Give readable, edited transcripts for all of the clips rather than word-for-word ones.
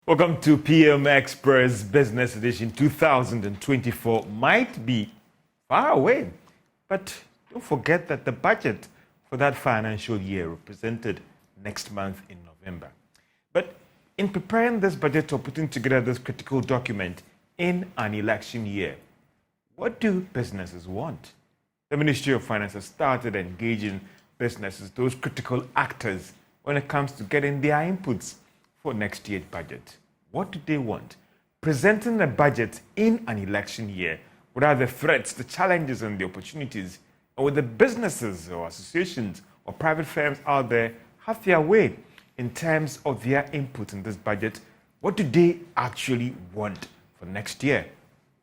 Welcome to PM Express Business Edition 2024. Might be far away, but don't forget that the budget for that financial year will be presented next month in November. But in preparing this budget or putting together this critical document in an election year, what do businesses want? The Ministry of Finance has started engaging businesses, those critical actors, when it comes to getting their inputs for next year's budget. What do they want? Presenting a budget in an election year, what are the threats, the challenges, and the opportunities? Or will the businesses or associations or private firms out there have their way in terms of their input in this budget? What do they actually want for next year?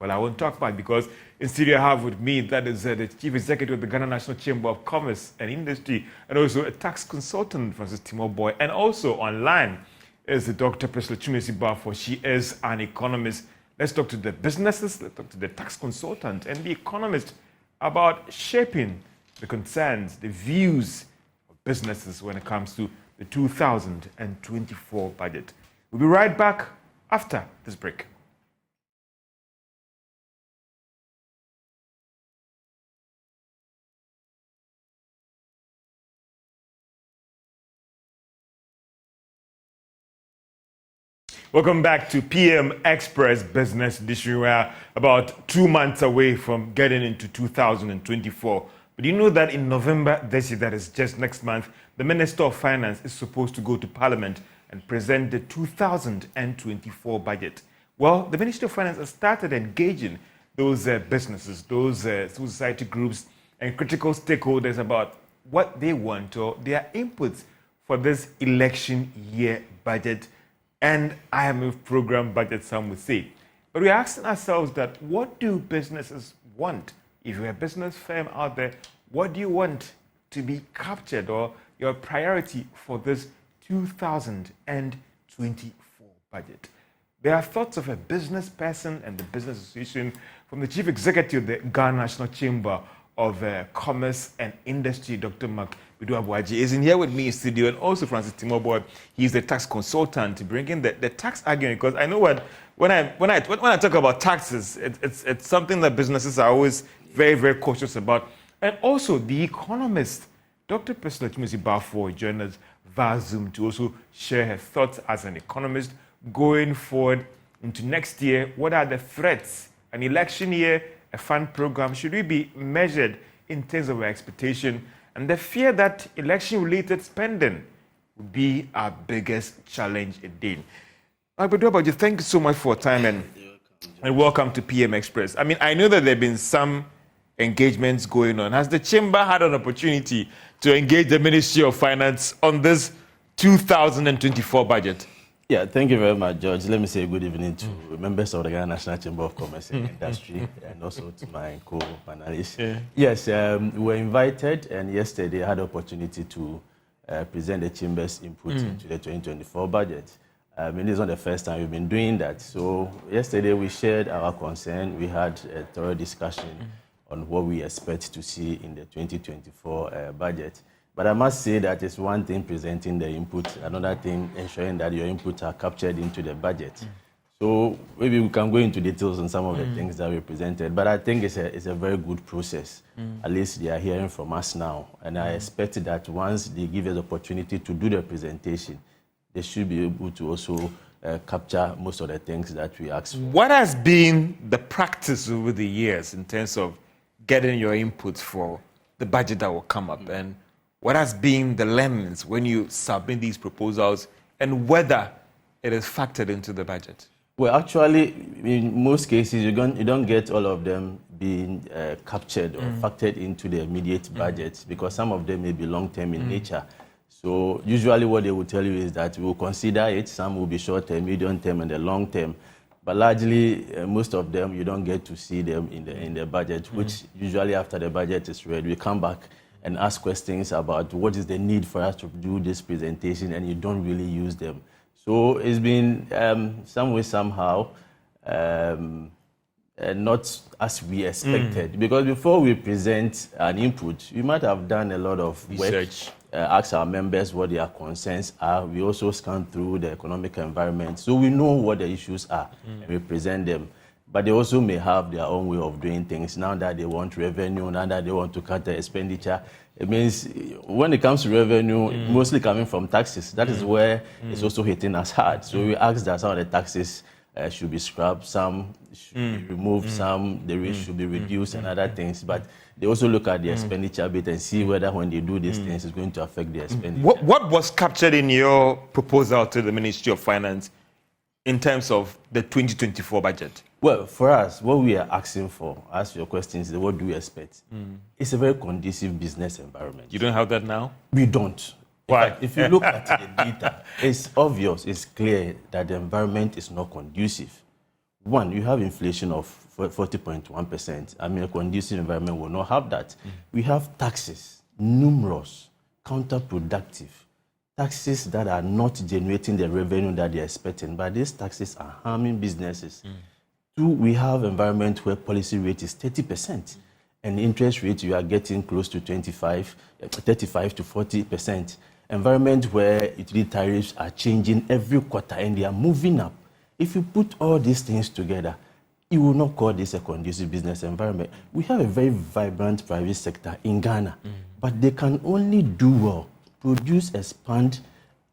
Well, I won't talk about it because in studio I have with me, that is the Chief Executive of the Ghana National Chamber of Commerce and Industry, and also a tax consultant, Francis Timoboy, and also online is the Dr. Priscilla Chukwuemeka. She is an economist. Let's talk to the businesses, let's talk to the tax consultant and the economist about shaping the concerns, the views of businesses when it comes to the 2024 budget. We'll be right back after this break. Welcome back to PM Express Business Edition. We are about 2 months away from getting into 2024. But you know that in November this year, that is just next month, the Minister of Finance is supposed to go to Parliament and present the 2024 budget. Well, the Ministry of Finance has started engaging those businesses, those civil society groups and critical stakeholders about what they want or their inputs for this election year budget. And IMF program budget, some would say. But we're asking ourselves that what do businesses want? If you're a business firm out there, what do you want to be captured or your priority for this 2024 budget? There are thoughts of a business person and the business association from the Chief Executive of the Ghana National Chamber of Commerce and Industry, Dr. Mark Bidu-Abuaji, is in here with me in studio, and also Francis Timoboy. He's the tax consultant to bring in the tax argument, because I know when I talk about taxes, it's something that businesses are always very, very cautious about. And also the economist, Dr. Priscilla Chukwuemeka, joined us via Zoom to also share her thoughts as an economist going forward into next year. What are the threats? An election year, a fund program, should we be measured in terms of our expectation? And the fear that election-related spending will be our biggest challenge again. Bidu-Abuaji, thank you so much for your time and welcome to PM Express. I mean, I know that there have been some engagements going on. Has the Chamber had an opportunity to engage the Ministry of Finance on this 2024 budget? Yeah, thank you very much, George. Let me say good evening to members of the Ghana National Chamber of Commerce and Industry, and also to my co-panelists. Yeah. Yes, we were invited, and yesterday I had the opportunity to present the Chamber's input into the 2024 budget. I mean, this is not the first time we've been doing that. So yesterday we shared our concern. We had a thorough discussion on what we expect to see in the 2024 budget. But I must say that it's one thing presenting the input, another thing ensuring that your inputs are captured into the budget. So maybe we can go into details on some of the things that we presented, but I think it's a very good process. At least they are hearing from us now. And I expect that once they give us the opportunity to do the presentation, they should be able to also capture most of the things that we asked for. What has been the practice over the years in terms of getting your inputs for the budget that will come up? And what has been the learnings when you submit these proposals, and whether it is factored into the budget? Well, actually, in most cases, you don't get all of them being captured or factored into the immediate budget, because some of them may be long-term in nature. So usually what they will tell you is that we will consider it. Some will be short-term, medium-term, and the long-term. But largely, most of them, you don't get to see them in the budget, which usually after the budget is read, we come back and ask questions about what is the need for us to do this presentation, and you don't really use them. So it's been some way, somehow, not as we expected. Because before we present an input, we might have done a lot of research. work ask our members what their concerns are. We also scan through the economic environment, so we know what the issues are and we present them. But they also may have their own way of doing things. Now that they want revenue, now that they want to cut the expenditure, it means when it comes to revenue, mostly coming from taxes, that is where it's also hitting us hard. So we ask that some of the taxes should be scrapped, some should be removed, some the rate should be reduced and other things. But they also look at the expenditure bit and see whether when they do these things, it's going to affect the expenditure. What was captured in your proposal to the Ministry of Finance in terms of the 2024 budget? Well, for us, what we are asking for, as your question is, what do we expect? It's a very conducive business environment. You don't have that now? We don't. Why? In fact, if you look at the data, it's obvious, it's clear that the environment is not conducive. One, you have inflation of 40.1%. I mean, a conducive environment will not have that. We have taxes, numerous, counterproductive, taxes that are not generating the revenue that they're expecting, but these taxes are harming businesses. Two, we have environment where policy rate is 30%, and interest rate you are getting close to 35 to 40%. Environment where utility tariffs are changing every quarter and they are moving up. If you put all these things together, you will not call this a conducive business environment. We have a very vibrant private sector in Ghana, but they can only do well, produce, expand,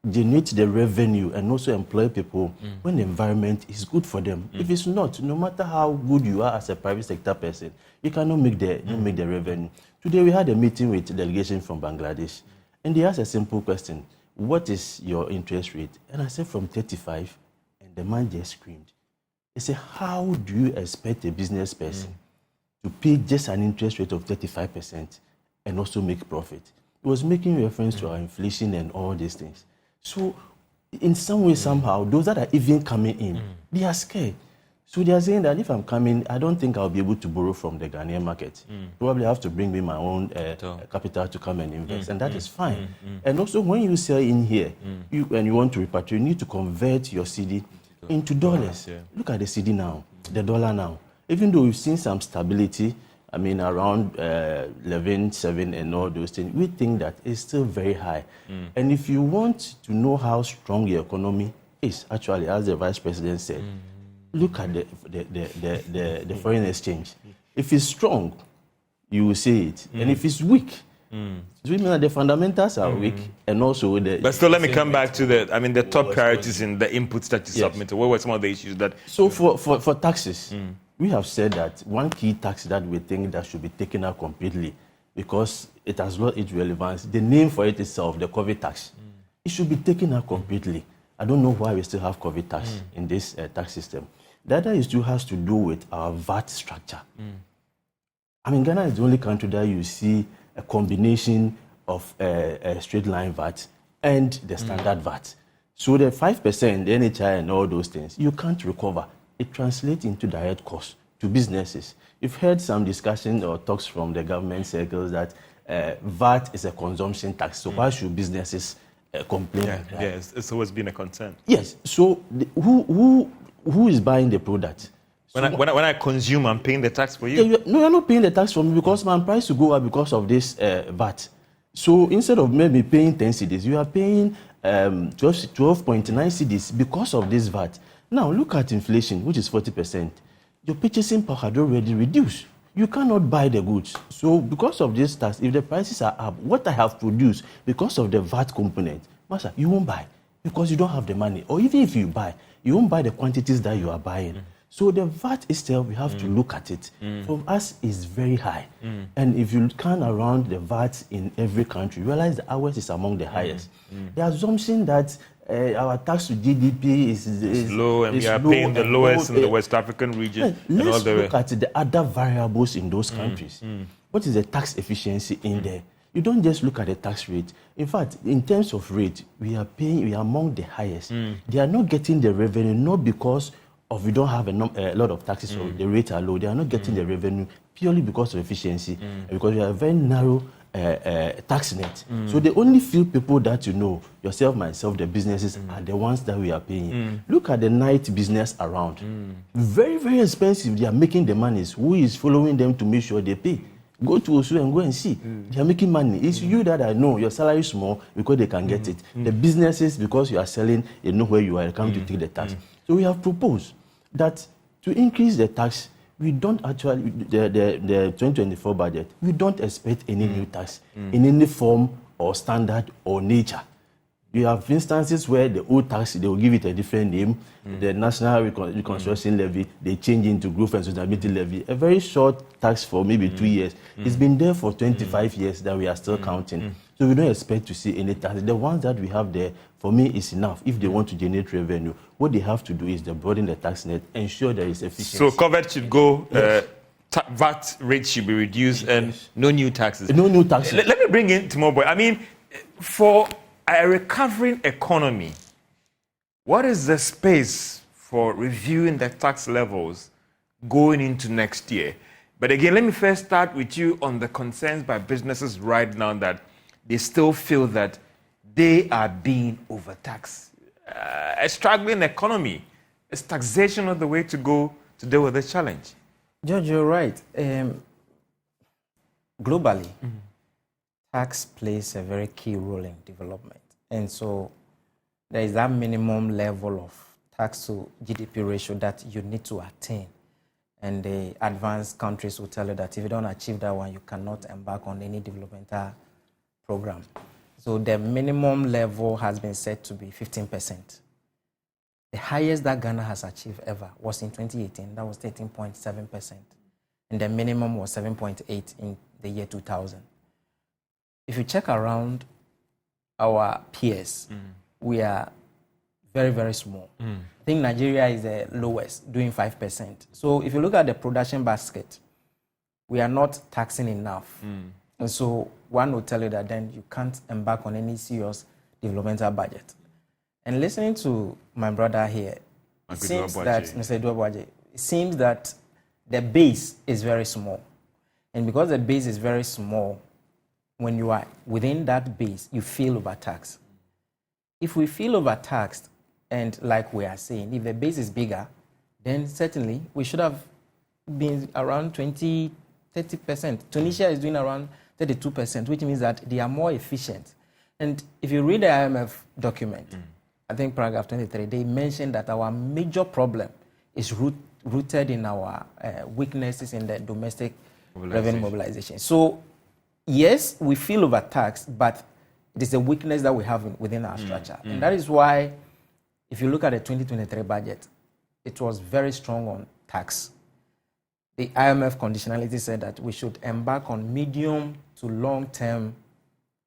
generate the revenue and also employ people when the environment is good for them. If it's not, no matter how good you are as a private sector person, you cannot make the revenue. Today we had a meeting with a delegation from Bangladesh, and they asked a simple question: what is your interest rate? And I said from 35, and the man just screamed. He said, how do you expect a business person to pay just an interest rate of 35% and also make profit? He was making reference to our inflation and all these things. So in some way, somehow, those that are even coming in, they are scared. So they are saying that if I'm coming, I don't think I'll be able to borrow from the Ghanaian market. Probably have to bring me my own capital to come and invest, and that is fine. And also, when you sell in here, and you want to repatriate, you need to convert your CD into dollars. Look at the CD now, the dollar now. Even though we've seen some stability, I mean, around 11.7 and all those things, we think that it's still very high. And if you want to know how strong your economy is, actually, as the Vice President said, look at the foreign exchange. If it's strong, you will see it. And if it's weak, it means that the fundamentals are weak, and also the... But still, let me come back to the top priorities in the inputs that you submitted. What were some of the issues that... So for taxes, we have said that one key tax that we think that should be taken out completely, because it has lost its relevance, the name for it itself, the COVID tax, it should be taken out completely. I don't know why we still have COVID tax in this tax system. The other issue has to do with our VAT structure. I mean, Ghana is the only country that you see a combination of a straight line VAT and the standard VAT. So the 5%, the NHI and all those things, you can't recover. It translates into direct costs to businesses. You've heard some discussion or talks from the government circles that VAT is a consumption tax. So why should businesses complain? Yes, it's always been a concern. Yes. So who is buying the product? When I consume, I'm paying the tax for you. No, you're not paying the tax for me because my price will go up because of this VAT. So instead of maybe paying 10 cedis, you are paying 12.9 cedis because of this VAT. Now look at inflation, which is 40%. Your purchasing power had already reduced. You cannot buy the goods. So because of this tax, if the prices are up, what I have produced because of the VAT component, master, you won't buy because you don't have the money. Or even if you buy, you won't buy the quantities that you are buying. So the VAT itself, we have to look at it. From us, is very high. And if you can around the VAT in every country, realize that ours is among the highest. The assumption that our tax to GDP is low, and we are paying the lowest in the West African region. Let's look at the other variables in those countries. What is the tax efficiency in there? You don't just look at the tax rate. In fact, in terms of rate, we are among the highest. They are not getting the revenue, not because of we don't have a lot of taxes or the rates are low. They are not getting the revenue purely because of efficiency, because we have a very narrow tax net. So the only few people that you know, yourself, myself, the businesses, are the ones that we are paying. Look at the night business around. Very, very expensive. They are making the money. Who is following them to make sure they pay? Go to Osu and go and see. They are making money. It's you that I know. Your salary is small because they can get it. The businesses, because you are selling, they know where you are, they come to take the tax. So we have proposed that to increase the tax, we don't actually, the 2024 budget, we don't expect any new tax in any form or standard or nature. You have instances where the old tax, they will give it a different name. The National Reconstruction Levy, they change into Growth and Sustainability Levy. A very short tax for maybe 2 years. It's been there for 25 years that we are still counting. So we don't expect to see any tax. The ones that we have there, for me, is enough. If they want to generate revenue, what they have to do is to broaden the tax net, ensure there is efficiency. So covered should go, VAT rate should be reduced, and no new taxes. No new taxes. Let me bring in Timoboy. I mean, for a recovering economy, what is the space for reviewing the tax levels going into next year? But again, let me first start with you on the concerns by businesses right now that they still feel that they are being overtaxed. A struggling economy, is taxation not the way to go to deal with this challenge? George, you're right. Globally, tax plays a very key role in development. And so there is that minimum level of tax to GDP ratio that you need to attain. And the advanced countries will tell you that if you don't achieve that one, you cannot embark on any developmental program. So the minimum level has been set to be 15%. The highest that Ghana has achieved ever was in 2018. That was 13.7%. And the minimum was 7.8 in the year 2000. If you check around our peers, we are very, very small. I think Nigeria is the lowest, doing 5%. So if you look at the production basket, we are not taxing enough. And so one will tell you that then you can't embark on any serious developmental budget. And listening to my brother here, it seems that, Mr. Duabuaje, it seems that the base is very small. And because the base is very small, when you are within that base, you feel overtaxed. If we feel overtaxed, and like we are saying, if the base is bigger, then certainly we should have been around 20, 30%. Tunisia is doing around 32%, which means that they are more efficient. And if you read the IMF document, I think paragraph 23, they mentioned that our major problem is rooted in our weaknesses in the domestic revenue mobilization. So, yes, we feel overtaxed, but it is a weakness that we have within our structure. And that is why, if you look at the 2023 budget, it was very strong on tax. The IMF conditionality said that we should embark on medium to long-term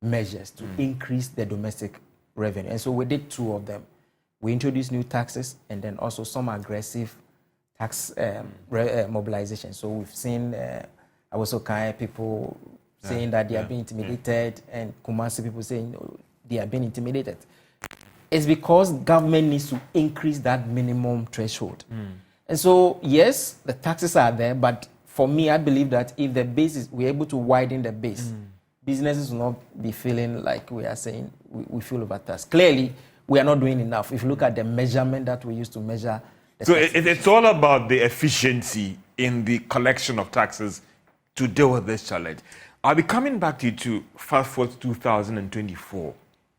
measures to increase the domestic revenue. And so we did two of them. We introduced new taxes and then also some aggressive tax mobilization. So we've seen Awosokai people saying that they are being intimidated and Kumasi people saying they are being intimidated. It's because government needs to increase that minimum threshold. And so, yes, the taxes are there, but for me, I believe that if the base is, we're able to widen the base, businesses will not be feeling like we are saying we feel overtaxed. Clearly, we are not doing enough. If you look at the measurement that we use to measure the so it's all about the efficiency in the collection of taxes to deal with this challenge. I'll be coming back to you to fast forward 2024.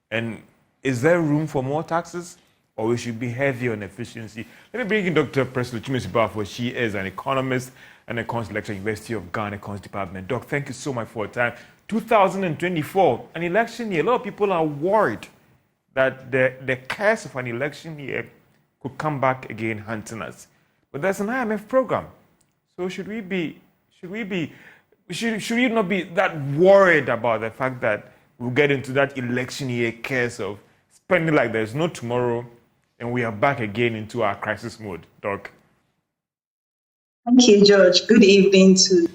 And is there room for more taxes? Or we should be heavy on efficiency? Let me bring in Dr. Presley Chimesibafu. She is an economist and a Economics lecturer at University of Ghana Economics Department. Doc, thank you so much for your time. 2024, an election year. A lot of people are worried that the curse of an election year could come back again hunting us. But there's an IMF program. So should we not be that worried about the fact that we'll get into that election year curse of spending like there's no tomorrow, and we are back again into our crisis mode, Doc? Thank you, George. Good evening to.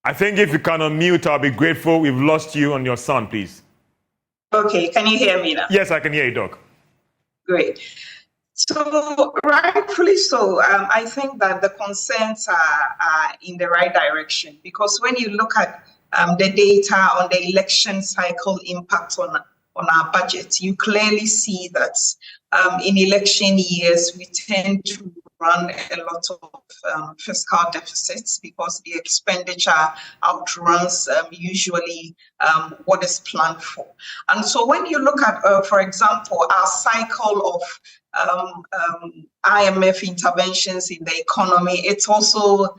I think if you can unmute, I'll be grateful. We've lost you on your sound, please. Okay, can you hear me now? Yes, I can hear you, Doc. Great. So, rightfully so, I think that the concerns are in the right direction, because when you look at the data on the election cycle impact on our budget, you clearly see that in election years, we tend to run a lot of fiscal deficits because the expenditure outruns usually what is planned for. And so when you look at, for example, our cycle of IMF interventions in the economy, it's also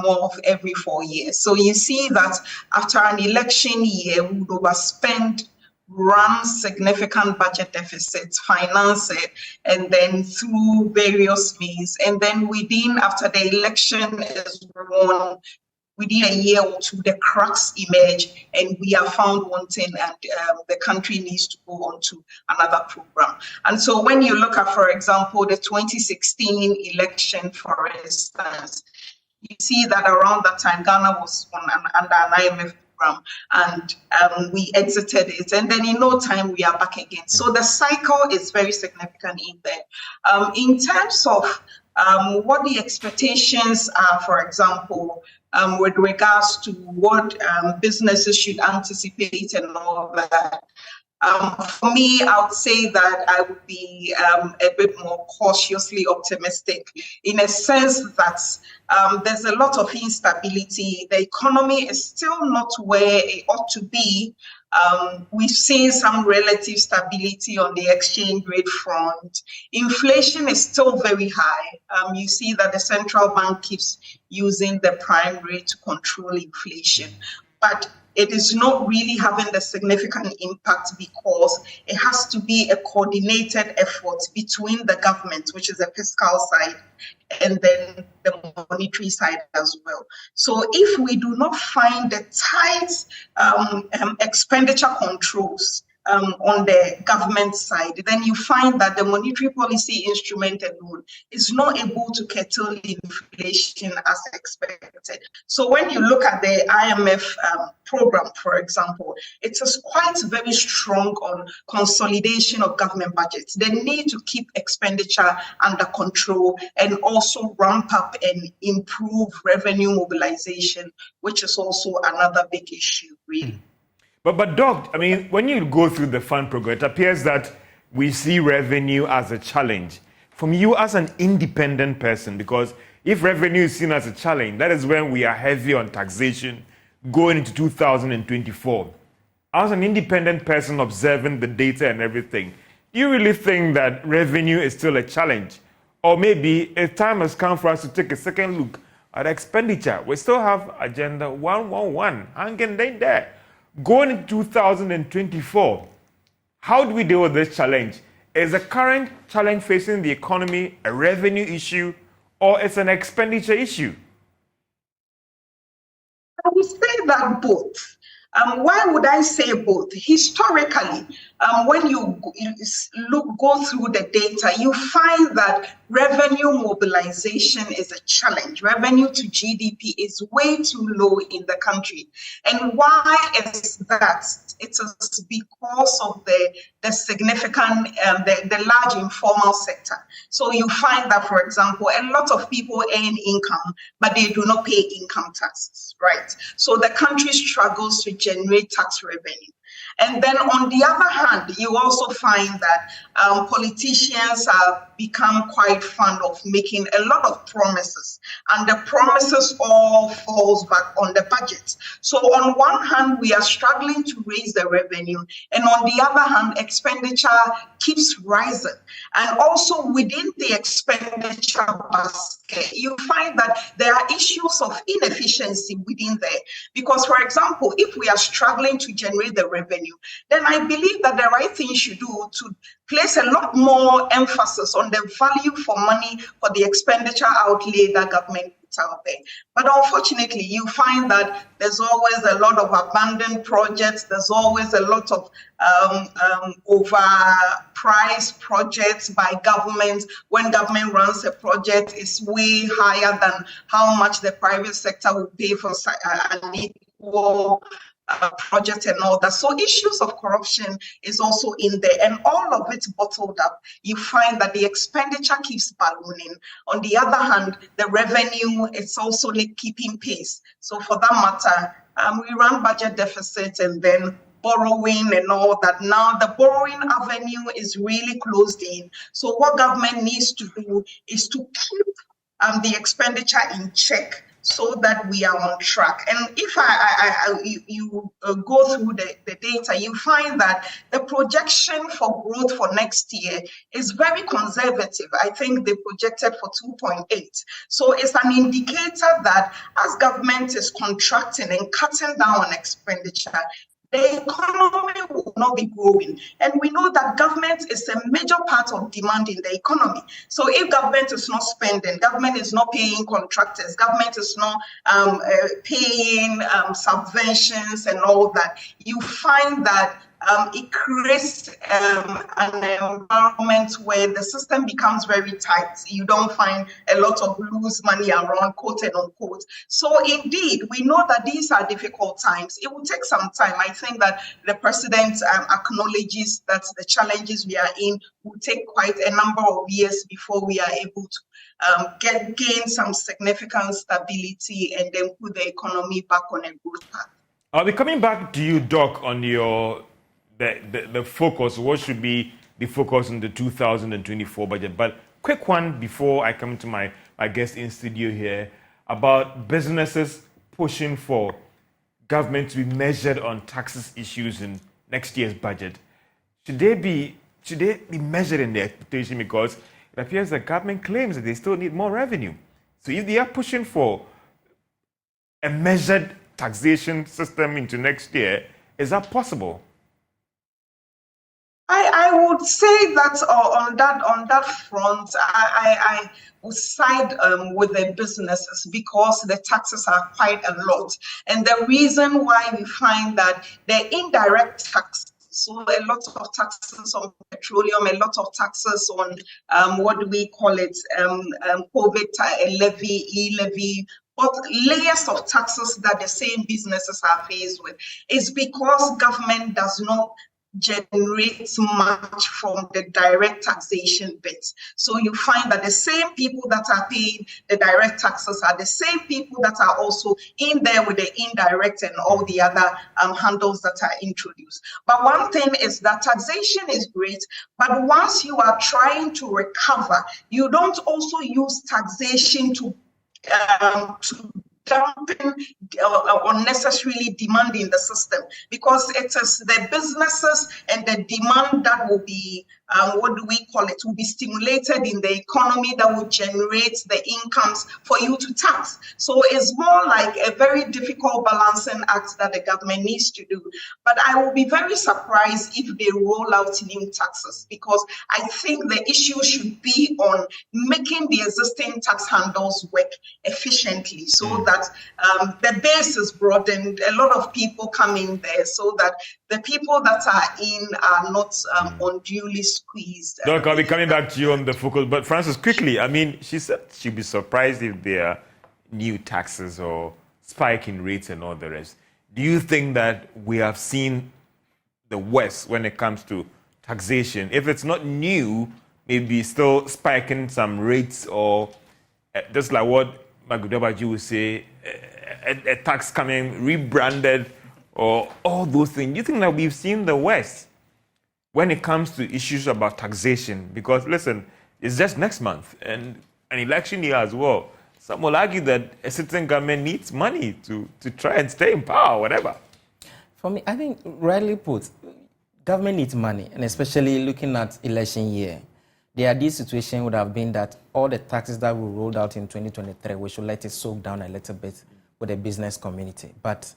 more of every 4 years. So you see that after an election year, we would overspend, run significant budget deficits, finance it, and then through various means. And then after the election is won, within a year or two, the cracks emerge and we are found wanting, and the country needs to go on to another program. And so when you look at, for example, the 2016 election, for instance, you see that around that time, Ghana was under an IMF program, and we exited it. And then in no time, we are back again. So the cycle is very significant in there. In terms of what the expectations are, for example, with regards to what businesses should anticipate and all that. For me, I would say that I would be a bit more cautiously optimistic in a sense that there's a lot of instability. The economy is still not where it ought to be. We've seen some relative stability on the exchange rate front. Inflation is still very high. You see that the central bank keeps using the prime rate to control inflation. But it is not really having the significant impact because it has to be a coordinated effort between the government, which is the fiscal side, and then the monetary side as well. So if we do not find the tight expenditure controls on the government side, then you find that the monetary policy instrument alone is not able to curtail inflation as expected. So when you look at the IMF program, for example, it is quite very strong on consolidation of government budgets. They need to keep expenditure under control and also ramp up and improve revenue mobilization, which is also another big issue, really. But Doc, I mean, when you go through the fund program, it appears that we see revenue as a challenge. From you as an independent person, because if revenue is seen as a challenge, that is when we are heavy on taxation going into 2024. As an independent person observing the data and everything, do you really think that revenue is still a challenge? Or maybe a time has come for us to take a second look at expenditure. We still have Agenda 111 hanging there. Going into 2024, how do we deal with this challenge? Is the current challenge facing the economy a revenue issue or it's an expenditure issue? I would say that both. Why would I say both? Historically, when you go through the data, you find that revenue mobilization is a challenge. Revenue to GDP is way too low in the country. And why is that? It is because of the significant, the large informal sector. So you find that, for example, a lot of people earn income, but they do not pay income taxes, right? So the country struggles to generate tax revenue. And then on the other hand, you also find that politicians have become quite fond of making a lot of promises, and the promises all falls back on the budget. So on one hand, we are struggling to raise the revenue, and on the other hand, expenditure keeps rising. And also within the expenditure basket, you find that there are issues of inefficiency within there. Because, for example, if we are struggling to generate the revenue, then I believe that the right thing you should do to place a lot more emphasis on the value for money for the expenditure outlay that government puts out there. But unfortunately, you find that there's always a lot of abandoned projects. There's always a lot of overpriced projects by government. When government runs a project, it's way higher than how much the private sector will pay for an equal project and all that. So issues of corruption is also in there, and all of it bottled up. You find that the expenditure keeps ballooning. On the other hand, the revenue is also keeping pace. So for that matter, we run budget deficits, and then borrowing and all that. Now the borrowing avenue is really closed in. So what government needs to do is to keep the expenditure in check so that we are on track. And if you go through the data, you find that the projection for growth for next year is very conservative. I think they projected for 2.8. So it's an indicator that as government is contracting and cutting down on expenditure, the economy will not be growing. And we know that government is a major part of demand in the economy. So if government is not spending, government is not paying contractors, government is not paying subventions and all that, you find that it creates an environment where the system becomes very tight. You don't find a lot of loose money around, quote and unquote. So indeed, we know that these are difficult times. It will take some time. I think that the president acknowledges that the challenges we are in will take quite a number of years before we are able to gain some significant stability and then put the economy back on a growth path. I'll be coming back to you, Doc, on your the focus. What should be the focus in the 2024 budget? But quick one before I come to my guest in studio here about businesses pushing for government to be measured on taxes issues in next year's budget. Should they be measured in their expectation? Because it appears the government claims that they still need more revenue. So if they are pushing for a measured taxation system into next year, is that possible? I would say that on that front, I would side with the businesses because the taxes are quite a lot. And the reason why we find that the indirect tax, so a lot of taxes on petroleum, a lot of taxes on what do we call it, COVID levy, e-levy, but layers of taxes that the same businesses are faced with, is because government does not generates much from the direct taxation bit. So you find that the same people that are paying the direct taxes are the same people that are also in there with the indirect and all the other handles that are introduced. But one thing is that taxation is great, but once you are trying to recover, you don't also use taxation to dumping unnecessarily demanding the system, because it is the businesses and the demand that will be what do we call it, will be stimulated in the economy that will generate the incomes for you to tax. So it's more like a very difficult balancing act that the government needs to do. But I will be very surprised if they roll out new taxes, because I think the issue should be on making the existing tax handles work efficiently so that the base is broadened, a lot of people come in there so that the people that are in are not unduly squeezed. Doc, I'll be coming back to you on the focus. But Francis, quickly, I mean, she said she'd be surprised if there are new taxes or spike in rates and all the rest. Do you think that we have seen the West when it comes to taxation? If it's not new, maybe still spiking some rates, or just like what Magudabaji would say, a tax coming rebranded, or all those things. Do you think that we've seen the West when it comes to issues about taxation? Because listen, it's just next month and an election year as well. Some will argue that a certain government needs money to try and stay in power, whatever. For me, I think, rightly put, government needs money, and especially looking at election year. The ideal situation would have been that all the taxes that we rolled out in 2023, we should let it soak down a little bit with the business community. But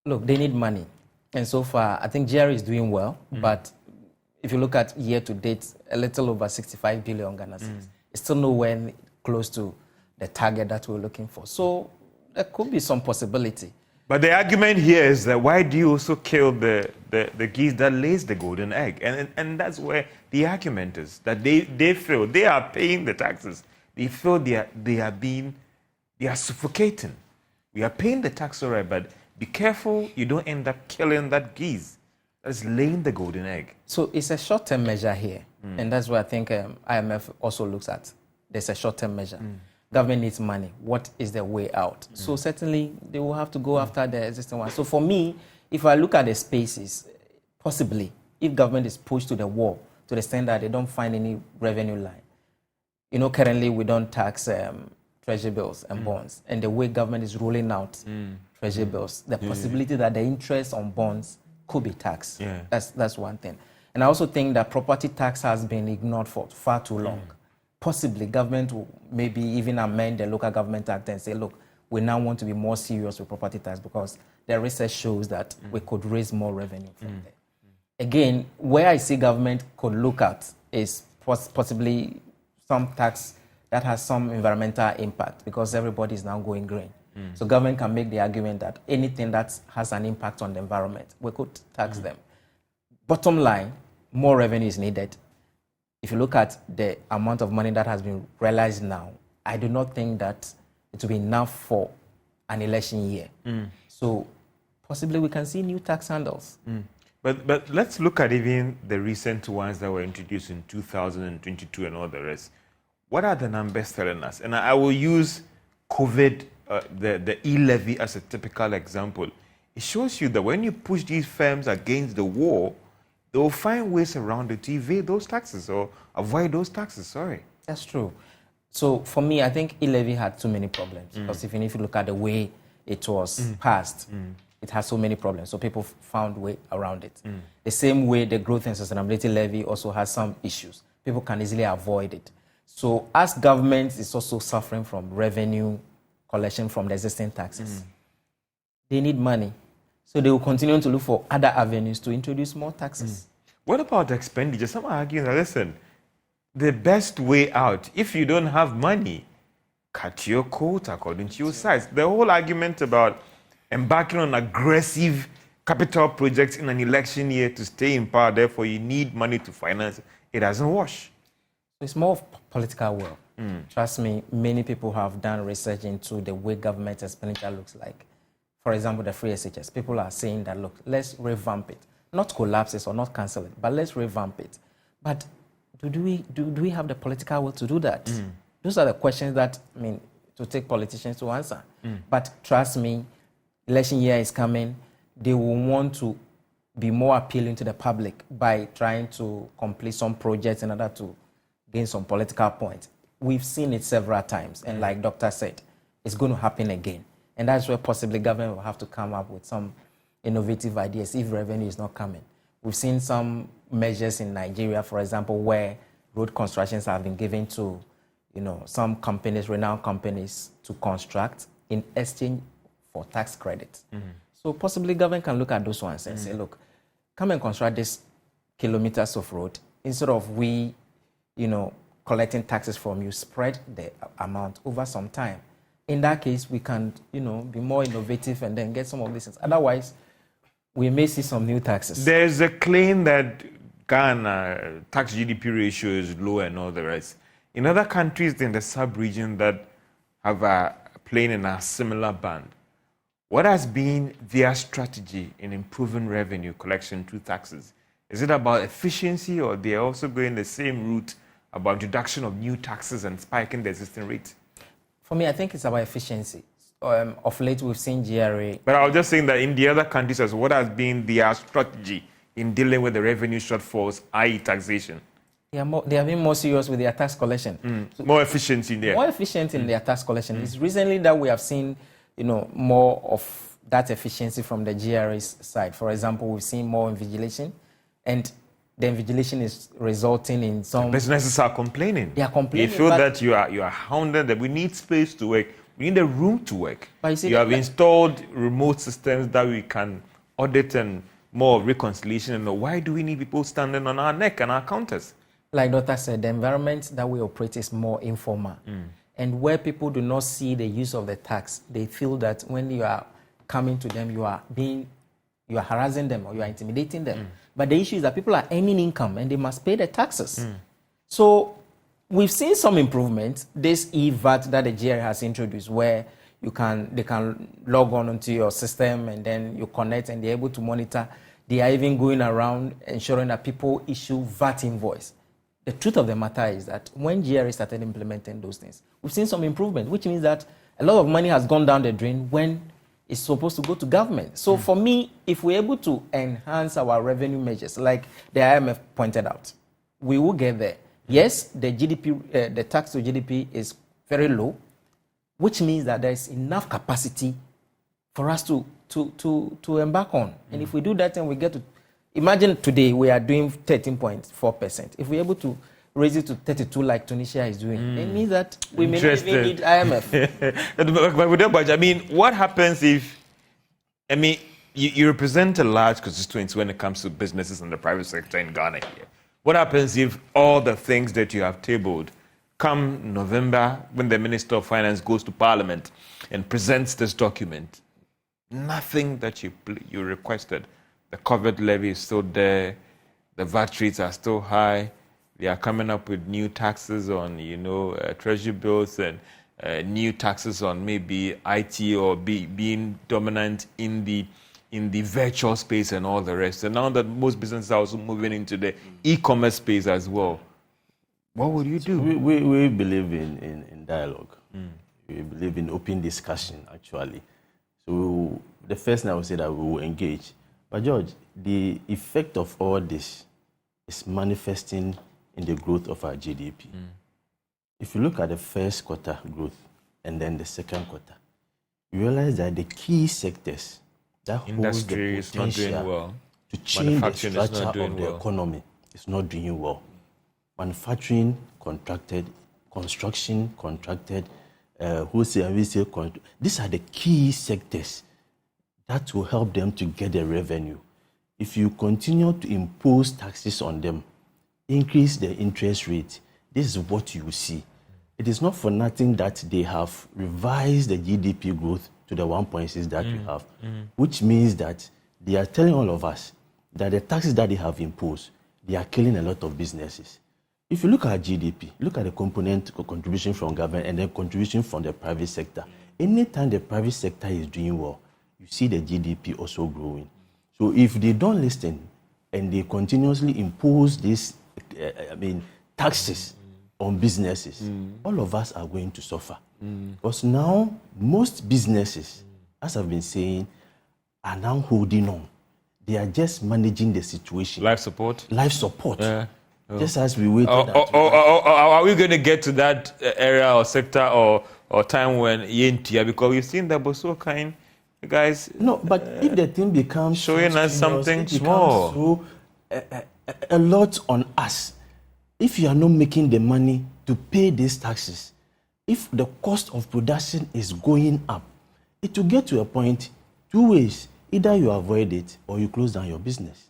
look, they need money. And so far, I think GRA is doing well. But if you look at year to date, a little over 65 billion Ghana cedis. It's still nowhere close to the target that we're looking for. So there could be some possibility. But the argument here is that why do you also kill the geese that lays the golden egg? And that's where the argument is, that they feel they are paying the taxes. They feel they are suffocating. We are paying the tax, all right, but be careful you don't end up killing that geese that's laying the golden egg. So it's a short-term measure here. And that's what I think IMF also looks at. There's a short-term measure. Government needs money. What is the way out? So certainly they will have to go after the existing one. So for me, if I look at the spaces, possibly, if government is pushed to the wall to the extent that they don't find any revenue line, currently we don't tax treasury bills and bonds, and the way government is rolling out treasury bills, the possibility that the interest on bonds could be taxed. Yeah. That's one thing. And I also think that property tax has been ignored for far too long. Possibly government will maybe even amend the local government act and say, look, we now want to be more serious with property tax because the research shows that we could raise more revenue from there. Again, where I see government could look at is possibly some tax that has some environmental impact because everybody is now going green. So government can make the argument that anything that has an impact on the environment, we could tax them. Bottom line, more revenue is needed. If you look at the amount of money that has been realized now, I do not think that it will be enough for an election year. So possibly we can see new tax handles. But let's look at even the recent ones that were introduced in 2022 and all the rest. What are the numbers telling us? And I will use COVID, the e-levy as a typical example. It shows you that when you push these firms against the wall, they will find ways around it to evade those taxes or avoid those taxes, sorry. That's true. So for me, I think e-levy had too many problems because if you look at the way it was passed, it has so many problems. So people found a way around it. The same way the growth and sustainability levy also has some issues. People can easily avoid it. So as government is also suffering from revenue collection from the existing taxes, they need money. So they will continue to look for other avenues to introduce more taxes. What about expenditure? Some are arguing that, listen, the best way out, if you don't have money, cut your coat according to your size. The whole argument about embarking on aggressive capital projects in an election year to stay in power, therefore you need money to finance it, doesn't wash. It's more of political will. Trust me, many people have done research into the way government expenditure looks like. For example, the free SHS. People are saying that, look, let's revamp it. Not collapse it or not cancel it, but let's revamp it. But do we have the political will to do that? Those are the questions that, to take politicians to answer. But trust me, election year is coming. They will want to be more appealing to the public by trying to complete some projects in order to gain some political points. We've seen it several times. And like Doctor said, it's going to happen again. And that's where possibly government will have to come up with some innovative ideas if revenue is not coming. We've seen some measures in Nigeria, for example, where road constructions have been given to, some companies, renowned companies, to construct in exchange for tax credits. So possibly government can look at those ones and say, look, come and construct this kilometers of road. Instead of we, collecting taxes from you, spread the amount over some time. In that case, we can, be more innovative and then get some of these things. Otherwise, we may see some new taxes. There's a claim that Ghana tax GDP ratio is low and all the rest. In other countries in the sub-region that have playing in a similar band, what has been their strategy in improving revenue collection through taxes? Is it about efficiency, or they're also going the same route about introduction of new taxes and spiking the existing rate? For me, I think it's about efficiency. Of late, we've seen GRA. But I was just saying that in the other countries, as what has been their strategy in dealing with the revenue shortfalls, i.e. taxation? They have been more serious with their tax collection. So more efficient in there. More efficient in their tax collection. It's recently that we have seen, more of that efficiency from the GRA's side. For example, we've seen more invigilation, and the invigilation is resulting in some... Businesses are complaining. They are complaining. They feel that you are hounded, that we need space to work. We need a room to work. But you see, you have installed remote systems that we can audit and more reconciliation. And why do we need people standing on our neck and our counters? Like Doctor said, the environment that we operate is more informal. And where people do not see the use of the tax, they feel that when you are coming to them, you are harassing them or you are intimidating them. But the issue is that people are earning income and they must pay the taxes. So we've seen some improvement. This e-VAT that the GRA has introduced, where they can log on onto your system and then you connect and they're able to monitor. They are even going around ensuring that people issue VAT invoice. The truth of the matter is that when GRA started implementing those things, we've seen some improvement, which means that a lot of money has gone down the drain when is supposed to go to government. So for me, if we're able to enhance our revenue measures, like the IMF pointed out, we will get there. Yes, the GDP, the tax to GDP is very low, which means that there is enough capacity for us to embark on. And if we do that and we get to, imagine today we are doing 13.4%. If we're able to raise it to 32 like Tunisia is doing, it means that we may not even need IMF. But I mean, what happens if, I mean, you represent a large constituency when it comes to businesses in the private sector in Ghana here. What happens if all the things that you have tabled come November, when the Minister of Finance goes to Parliament and presents this document, nothing that you requested? The COVID levy is still there, the VAT rates are still high, they are coming up with new taxes on, treasury bills and new taxes on maybe IT or being dominant in the virtual space and all the rest. And now that most businesses are also moving into the e-commerce space as well, what would you do? We believe in dialogue. We believe in open discussion, actually. So the first thing I would say that we will engage. But George, the effect of all this is manifesting in the growth of our GDP. If you look at the first quarter growth and then the second quarter, you realize that the key sectors that holds the potential to change the structure of the economy is not doing well. Manufacturing contracted, construction contracted, wholesale and resale contracted. These are the key sectors that will help them to get the revenue. If you continue to impose taxes on them, increase the interest rate, this is what you will see. It is not for nothing that they have revised the GDP growth to the 1.6 that we have, which means that they are telling all of us that the taxes that they have imposed, they are killing a lot of businesses. If you look at GDP, look at the component contribution from government and then contribution from the private sector. Anytime the private sector is doing well, you see the GDP also growing. So if they don't listen and they continuously impose these, taxes on businesses, all of us are going to suffer. Because now most businesses, as I've been saying, are now holding on. They are just managing the situation. Life support? Life support. Yeah. Just as we waited. Are we going to get to that area or sector or time when Yentia? Because we've seen that Boso kind, guys. No, but if the thing becomes showing us something small, so, a lot on us. If you are not making the money to pay these taxes, if the cost of production is going up, it will get to a point, two ways. Either you avoid it or you close down your business.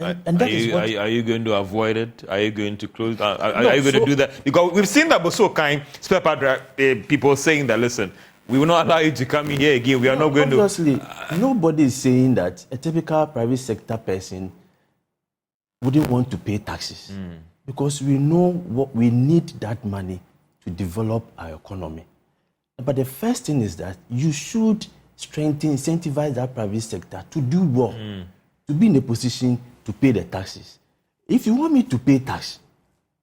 And that is what... Are you going to avoid it? Are you going to close down? Are you going to do that? Because we've seen that so kind spare part people saying that, listen, we will not allow you to come in here again. We are not going obviously, nobody is saying that a typical private sector person wouldn't want to pay taxes. Because we know what we need that money to develop our economy. But the first thing is that you should strengthen, incentivize that private sector to do well, to be in a position to pay the taxes. If you want me to pay tax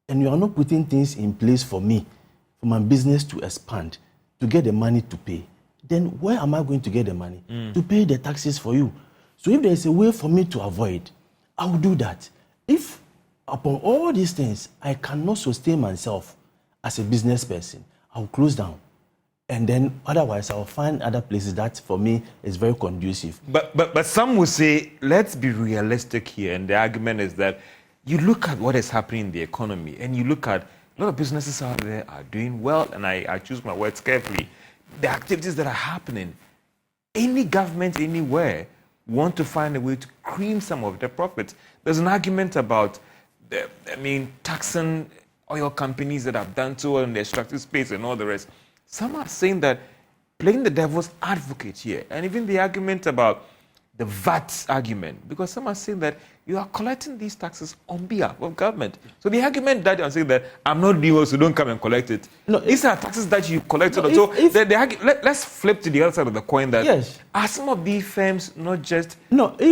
and you are not putting things in place for me, for my business to expand, to get the money to pay, then where am I going to get the money to pay the taxes for you? So if there is a way for me to avoid, I will do that. If upon all these things, I cannot sustain myself as a business person, I will close down. And then otherwise, I'll find other places that for me is very conducive. But some will say, let's be realistic here. And the argument is that you look at what is happening in the economy and you look at a lot of businesses out there are doing well. And I choose my words carefully. The activities that are happening, any government anywhere want to find a way to cream some of the profits. There's an argument about, taxing oil companies that have done so well in the extractive space and all the rest. Some are saying that playing the devil's advocate here, and even the argument about the VAT argument, because some are saying that you are collecting these taxes on behalf of government. So the argument that I'm saying that I'm not doing well, so don't come and collect it. No, these are taxes that you collected. No, let's flip to the other side of the coin. That are some of these firms not just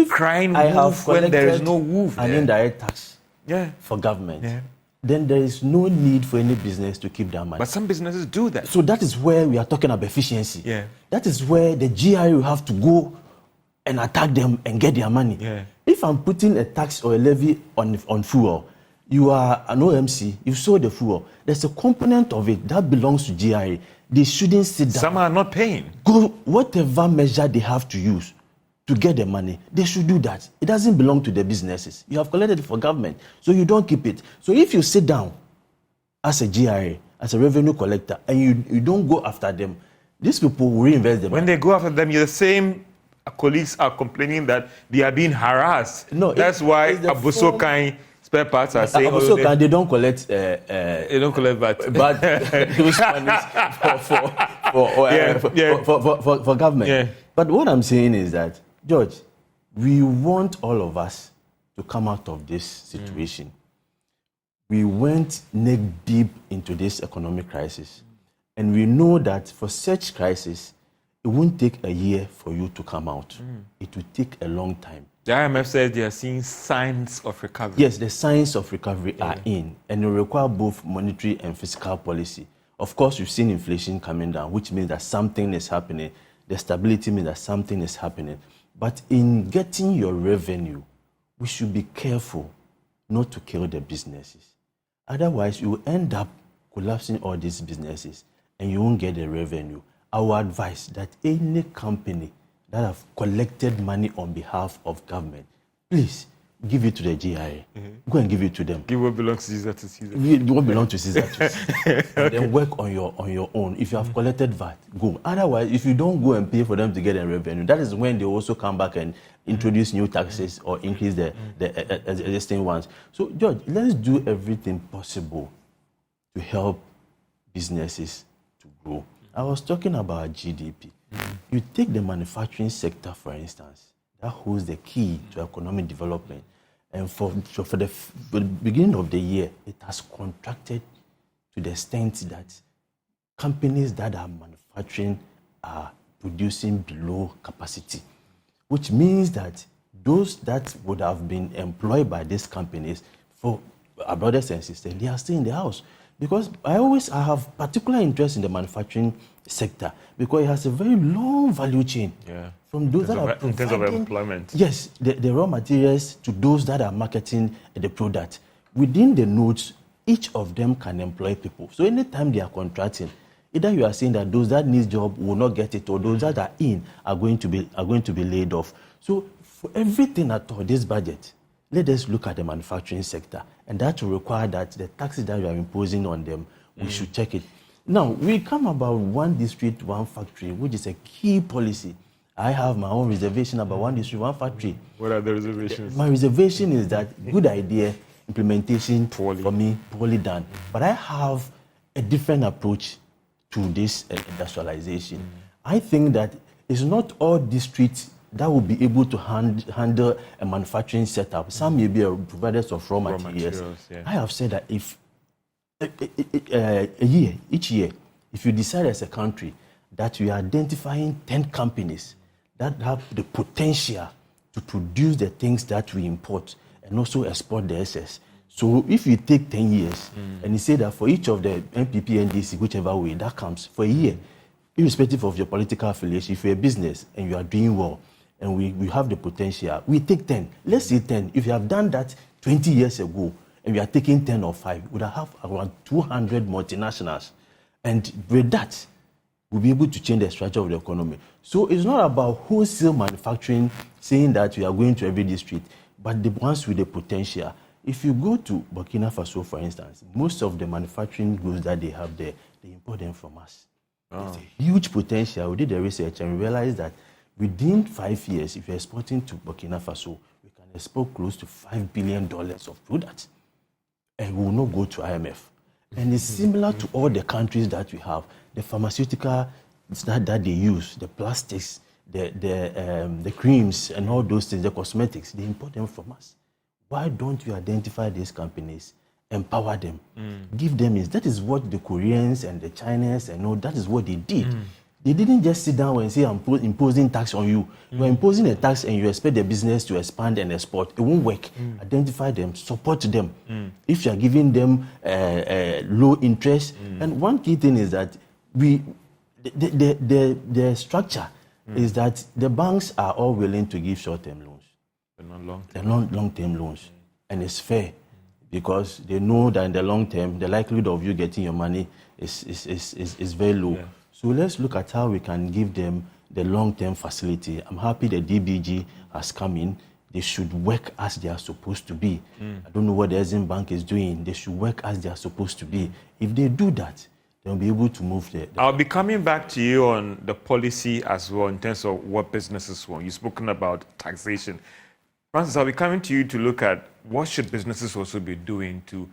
crying wolf when there is no wolf? An indirect tax for government. then there is no need for any business to keep that money. But some businesses do that. So that is where we are talking about efficiency. Yeah. That is where the GRA will have to go and attack them and get their money. Yeah. If I'm putting a tax or a levy on fuel, you are an OMC, you sold the fuel, there's a component of it that belongs to GRA. They shouldn't sit down. Some are not paying. Go whatever measure they have to use to get the money, they should do that. It doesn't belong to the businesses. You have collected it for government, so you don't keep it. So if you sit down as a GRA, as a revenue collector, and you don't go after them, these people will reinvest them. When they go after them, the same colleagues are complaining that they are being harassed. No, that's why Abusokan spare parts are saying they don't collect. They don't collect that. But those monies for government. Yeah. But what I'm saying is that, George, we want all of us to come out of this situation. We went neck deep into this economic crisis, and we know that for such crisis, it won't take a year for you to come out. It will take a long time. The IMF says they are seeing signs of recovery. Yes, the signs of recovery are in, and it require both monetary and fiscal policy. Of course, you've seen inflation coming down, which means that something is happening. The stability means that something is happening. But in getting your revenue, we should be careful not to kill the businesses. Otherwise, you will end up collapsing all these businesses and you won't get the revenue. I would advise that any company that have collected money on behalf of government, please give it to the GIA. Go and give it to them. Give what belongs to Caesar to Caesar. Give what belongs to Caesar to Caesar. And then work on your own. If you have collected VAT, go. Otherwise, if you don't go and pay for them to get a revenue, that is when they also come back and introduce new taxes or increase the existing ones. So, George, let's do everything possible to help businesses to grow. I was talking about GDP. You take the manufacturing sector, for instance, that holds the key to economic development. And for the beginning of the year, it has contracted to the extent that companies that are manufacturing are producing below capacity, which means that those that would have been employed by these companies, for our brothers and sisters, they are still in the house. Because I have particular interest in the manufacturing sector because it has a very long value chain. Yeah. From those that are in terms of employment. Yes, the raw materials to those that are marketing the product. Within the nodes, each of them can employ people. So anytime they are contracting, either you are saying that those that need job will not get it, or those that are in are going to be laid off. So for everything at all, this budget, let us look at the manufacturing sector, and that will require that the taxes that we are imposing on them, we should check it. Now, we come about one district, one factory, which is a key policy. I have my own reservation about one district, one factory. What are the reservations? My reservation is that good idea, implementation Poorly. for me, poorly done. But I have a different approach to this industrialization. I think that it's not all districts that will be able to handle a manufacturing setup. Some may be providers of raw materials. Yeah. I have said that if each year, if you decide as a country that we are identifying 10 companies that have the potential to produce the things that we import and also export the excess. So if you take 10 years and you say that for each of the NPP, NDC, whichever way that comes, for a year, irrespective of your political affiliation, if you're a business and you are doing well, and we have the potential, we take 10. Let's say 10. If you have done that 20 years ago, and we are taking 10 or 5, we would have around 200 multinationals. And with that, we'll be able to change the structure of the economy. So it's not about wholesale manufacturing, saying that we are going to every district, but the ones with the potential. If you go to Burkina Faso, for instance, most of the manufacturing goods that they have there, they import them from us. There's a huge potential. We did the research and we realized that within 5 years, if you're exporting to Burkina Faso, we can export close to $5 billion of products. And we will not go to IMF. And it's similar to all the countries that we have. The pharmaceutical that they use, the plastics, the creams, and all those things, the cosmetics, they import them from us. Why don't you identify these companies, empower them, give them? That is what the Koreans and the Chinese and all, that is what they did. They didn't just sit down and say, I'm imposing tax on you. You're imposing a tax and you expect the business to expand and export. It won't work. Identify them, support them. If you're giving them low interest, and one key thing is that the structure is that the banks are all willing to give short-term loans. They're not long-term loans. And it's fair because they know that in the long term, the likelihood of you getting your money is very low. Yeah. So let's look at how we can give them the long-term facility. I'm happy the DBG has come in. They should work as they are supposed to be. I don't know what the Exim Bank is doing. They should work as they are supposed to be. If they do that, they'll be able to move the I'll be coming back to you on the policy as well in terms of what businesses want. You've spoken about taxation. Francis, I'll be coming to you to look at what should businesses also be doing to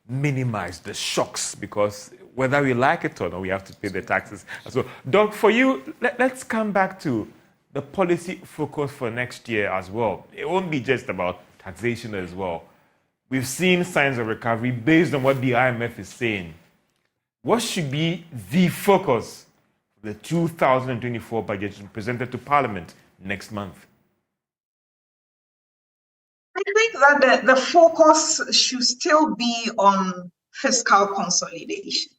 minimize the shocks, because whether we like it or not, we have to pay the taxes. So, Doc, for you, let's come back to the policy focus for next year as well. It won't be just about taxation as well. We've seen signs of recovery based on what the IMF is saying. What should be the focus of the 2024 budget presented to Parliament next month? I think that the focus should still be on fiscal consolidation.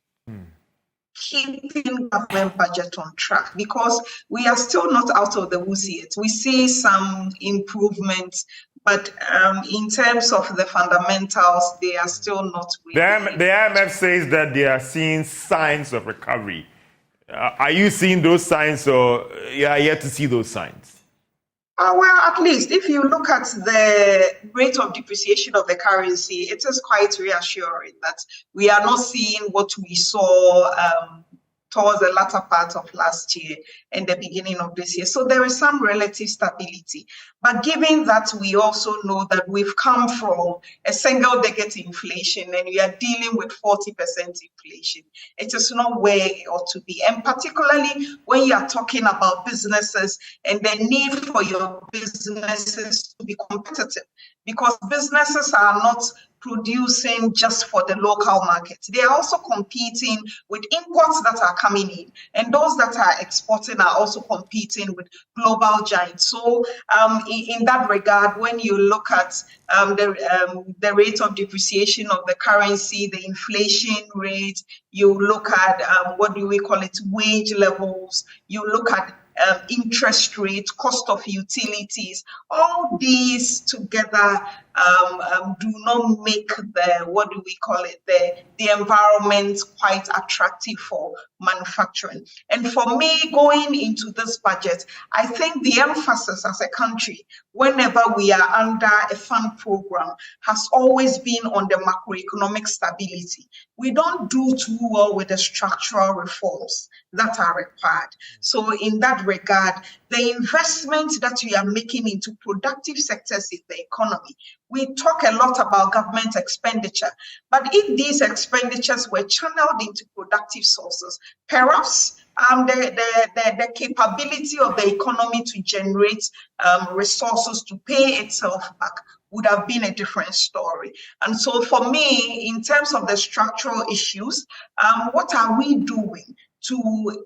Keeping government budget on track, because we are still not out of the woods yet. We see some improvements, but in terms of the fundamentals, they are still not really. The IMF says that they are seeing signs of recovery. Are you seeing those signs, or you are yet to see those signs? Well, at least if you look at the rate of depreciation of the currency, it is quite reassuring that we are not seeing what we saw towards the latter part of last year and the beginning of this year. So there is some relative stability. But given that we also know that we've come from a single-digit inflation and we are dealing with 40% inflation, it is not where it ought to be. And particularly when you are talking about businesses and the need for your businesses to be competitive, because businesses are not producing just for the local market. They are also competing with imports that are coming in, and those that are exporting are also competing with global giants. So in that regard, when you look at the rate of depreciation of the currency, the inflation rate, you look at wage levels, you look at interest rates, cost of utilities, all these together do not make the environment quite attractive for manufacturing. And for me, going into this budget, I think the emphasis as a country, whenever we are under a fund program, has always been on the macroeconomic stability. We don't do too well with the structural reforms that are required. So in that regard, the investment that we are making into productive sectors in the economy, we talk a lot about government expenditure, but if these expenditures were channeled into productive sources, perhaps the capability of the economy to generate resources to pay itself back would have been a different story. And so for me, in terms of the structural issues, what are we doing to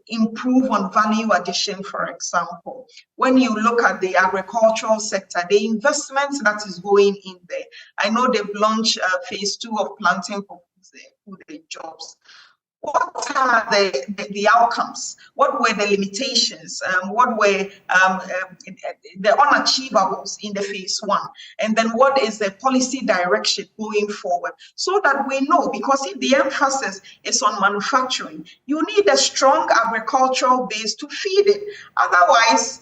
improve on value addition, for example? When you look at the agricultural sector, the investment that is going in there, I know they've launched phase 2 of planting for food and jobs. What are the outcomes? What were the limitations? What were the unachievables in the phase 1? And then what is the policy direction going forward? So that we know, because if the emphasis is on manufacturing, you need a strong agricultural base to feed it. Otherwise,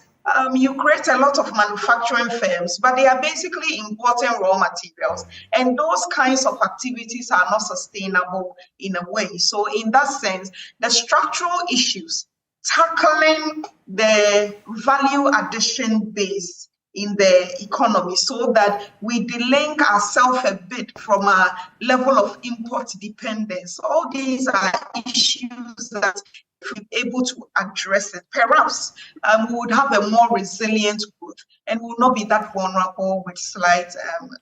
you create a lot of manufacturing firms, but they are basically importing raw materials. And those kinds of activities are not sustainable in a way. So in that sense, the structural issues, tackling the value addition base in the economy so that we delink ourselves a bit from a level of import dependence. All these are issues that if we're able to address it, perhaps we would have a more resilient growth and will not be that vulnerable with slight,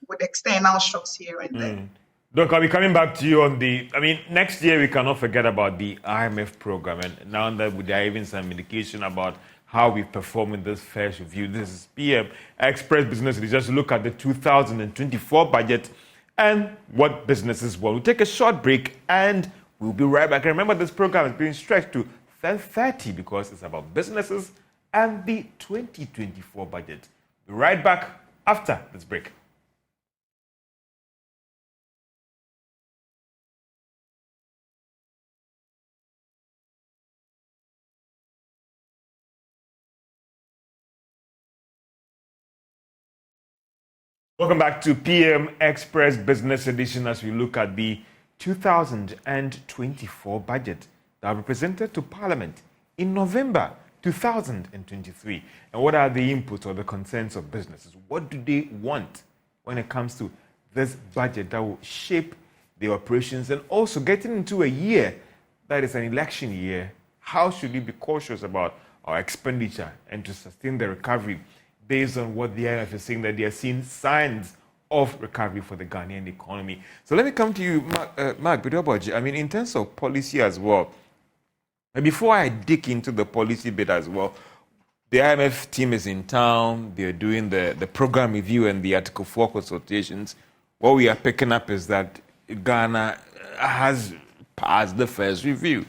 with external shocks here and there. Doc, I'll be coming back to you on next year we cannot forget about the IMF program. And now that there are even some indication about how we perform in this first review. This is PM Express Business. We just look at the 2024 budget and what businesses will. We'll take a short break and we'll be right back. And remember, this program is being stretched to 10:30 because it's about businesses and the 2024 budget. We'll be right back after this break. Welcome back to PM Express Business Edition as we look at the 2024 budget that will be presented to Parliament in November 2023. And what are the inputs or the concerns of businesses? What do they want when it comes to this budget that will shape their operations and also getting into a year that is an election year? How should we be cautious about our expenditure and to sustain the recovery based on what the IMF is saying that they are seeing signs of recovery for the Ghanaian economy? So let me come to you, Mark Bidoboji. In terms of policy as well, and before I dig into the policy bit as well, the IMF team is in town. They're doing the program review and the Article 4 consultations. What we are picking up is that Ghana has passed the first review.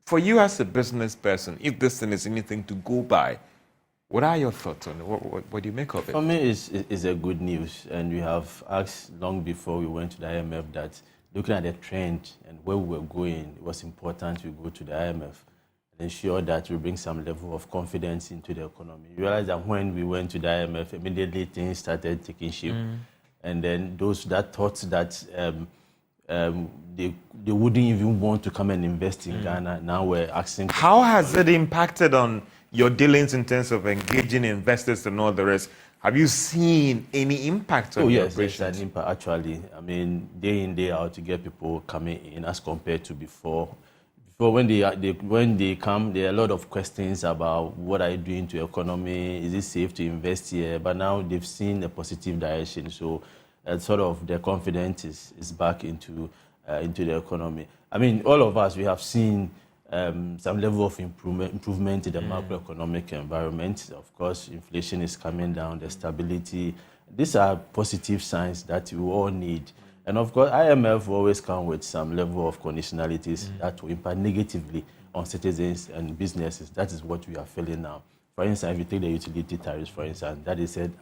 For you as a business person, if this thing is anything to go by, what are your thoughts on it? What do you make of it? For me, it's a good news. And we have asked long before we went to the IMF that looking at the trend and where we were going, it was important to go to the IMF and ensure that we bring some level of confidence into the economy. We realized that when we went to the IMF, immediately things started taking shape. And then those that thought that they wouldn't even want to come and invest in Ghana, now we're asking. How has it impacted on your dealings in terms of engaging investors and all the rest? Have you seen any impact on your operations? Yes, an impact actually. Day in, day out to get people coming in as compared to before. Before when they come, there are a lot of questions about what are you doing to the economy? Is it safe to invest here? But now they've seen a positive direction, so sort of their confidence is back into the economy. All of us, we have seen some level of improvement in the macroeconomic environment. Of course, inflation is coming down, the stability. These are positive signs that we all need. And of course, IMF will always come with some level of conditionalities that will impact negatively on citizens and businesses. That is what we are feeling now. For instance, if you take the utility tariffs, for instance, that is said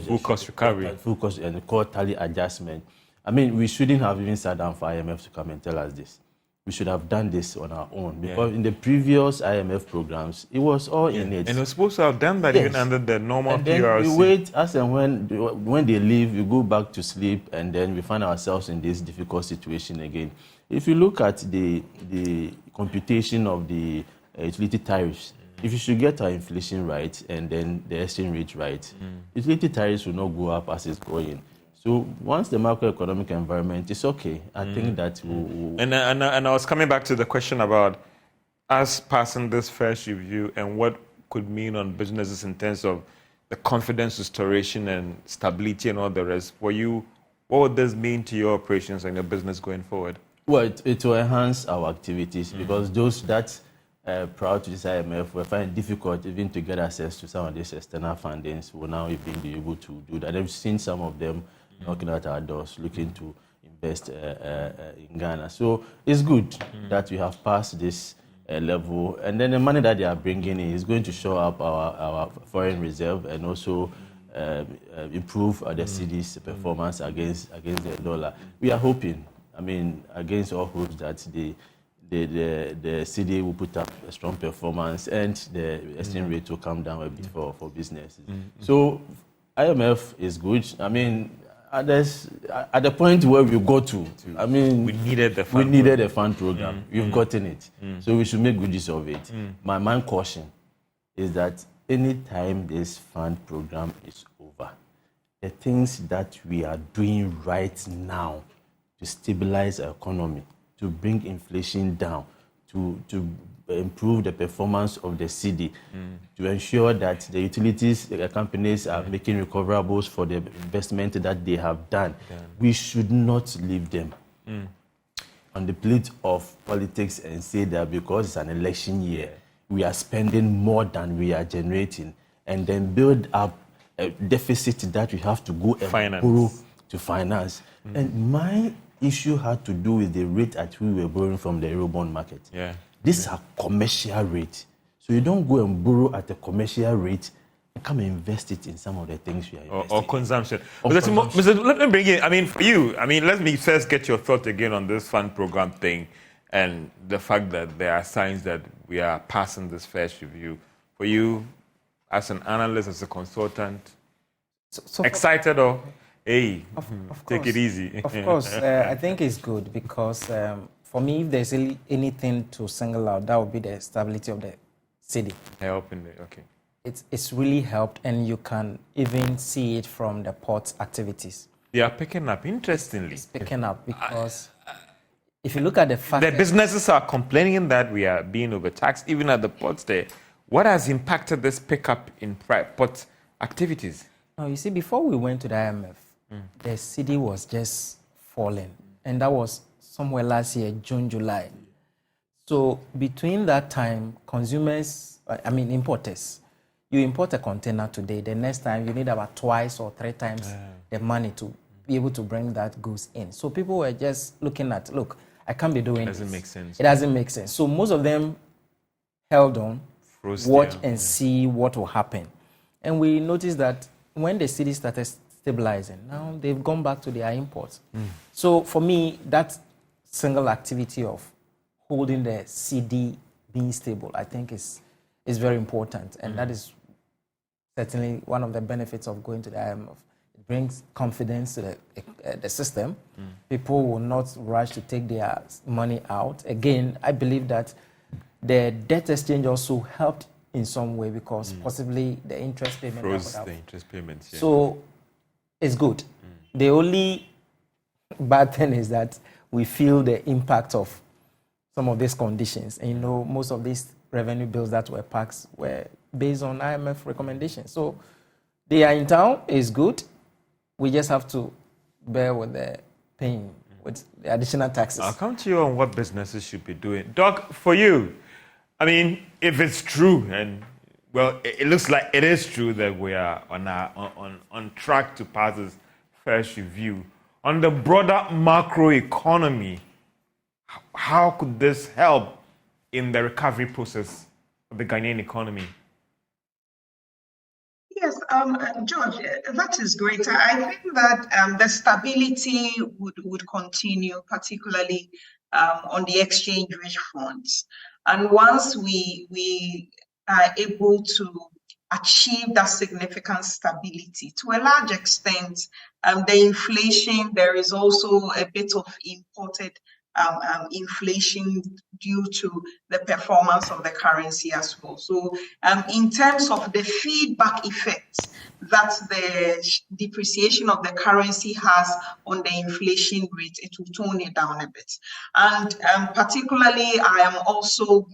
full cost recovery, full cost and quarterly adjustment. We shouldn't have even sat down for IMF to come and tell us this. We should have done this on our own because in the previous IMF programs, it was all in it. And we're supposed to have done that even under the normal and then PRC. We wait as and when they leave, we go back to sleep, and then we find ourselves in this difficult situation again. If you look at the computation of the utility tariffs, if you should get our inflation right and then the exchange rate right, utility tariffs will not go up as it's going. So once the macroeconomic environment is okay, I think that will... And I was coming back to the question about us passing this first review and what could mean on businesses in terms of the confidence restoration and stability and all the rest. For you, what would this mean to your operations and your business going forward? Well, it will enhance our activities because those that prior to this IMF will find it difficult even to get access to some of these external fundings will now even be able to do that. I've seen some of them knocking at our doors, looking to invest in Ghana. So it's good that we have passed this level. And then the money that they are bringing in is going to show up our foreign reserve and also improve the cedi's performance against the dollar. We are hoping, against all hopes, that the cedi will put up a strong performance and the exchange rate will come down a bit for businesses. So IMF is good. At the point where we got to, we needed the fund program. We've gotten it. So we should make good use of it. My main caution is that anytime this fund program is over, the things that we are doing right now to stabilize our economy, to bring inflation down, to improve the performance of the city, to ensure that the utilities companies are making recoverables for the investment that they have done. We should not leave them on the plate of politics and say that because it's an election year, we are spending more than we are generating, and then build up a deficit that we have to go and borrow to finance. And my issue had to do with the rate at which we were borrowing from the Eurobond market. These are commercial rates. So you don't go and borrow at a commercial rate and come and invest it in some of the things you are investing or consumption. Or Mr. Let me bring in, for you, let me first get your thought again on this fund program thing and the fact that there are signs that we are passing this first review. For you, as an analyst, as a consultant, so excited or, hey, take it easy? Of course, I think it's good because for me, if there's anything to single out, that would be the stability of the city. Okay. It's really helped, and you can even see it from the port's activities. They are picking up, interestingly. It's picking up because if you look at the fact the businesses are complaining that we are being overtaxed, even at the ports there. What has impacted this pickup in port activities? Now, you see, before we went to the IMF, the city was just falling, and that was somewhere last year, June, July. So between that time, importers, you import a container today, the next time you need about twice or three times the money to be able to bring that goods in. So people were just looking at, look, I can't be doing this. It doesn't make sense. It doesn't make sense. So most of them held on, watch and see what will happen. And we noticed that when the city started stabilizing, now they've gone back to their imports. So for me, that single activity of holding the CD being stable, I think is very important. And that is certainly one of the benefits of going to the IMF. It brings confidence to the system. People will not rush to take their money out. Again, I believe that the debt exchange also helped in some way because possibly the interest payment froze the interest payments. Yeah. So it's good. The only bad thing is that we feel the impact of some of these conditions. And most of these revenue bills that were passed were based on IMF recommendations. So they are in town, it's good. We just have to bear with the pain, with the additional taxes. I'll come to you on what businesses should be doing. Doc, for you, if it's true, and well, it looks like it is true that we are on track to pass this first review. On the broader macro economy, how could this help in the recovery process of the Ghanaian economy? Yes, George, that is great. I think that the stability would continue, particularly on the exchange rate front. And once we are able to achieve that significant stability, to a large extent, the inflation, there is also a bit of imported inflation due to the performance of the currency as well. So in terms of the feedback effects that the depreciation of the currency has on the inflation rate, it will tone it down a bit. And particularly, I am also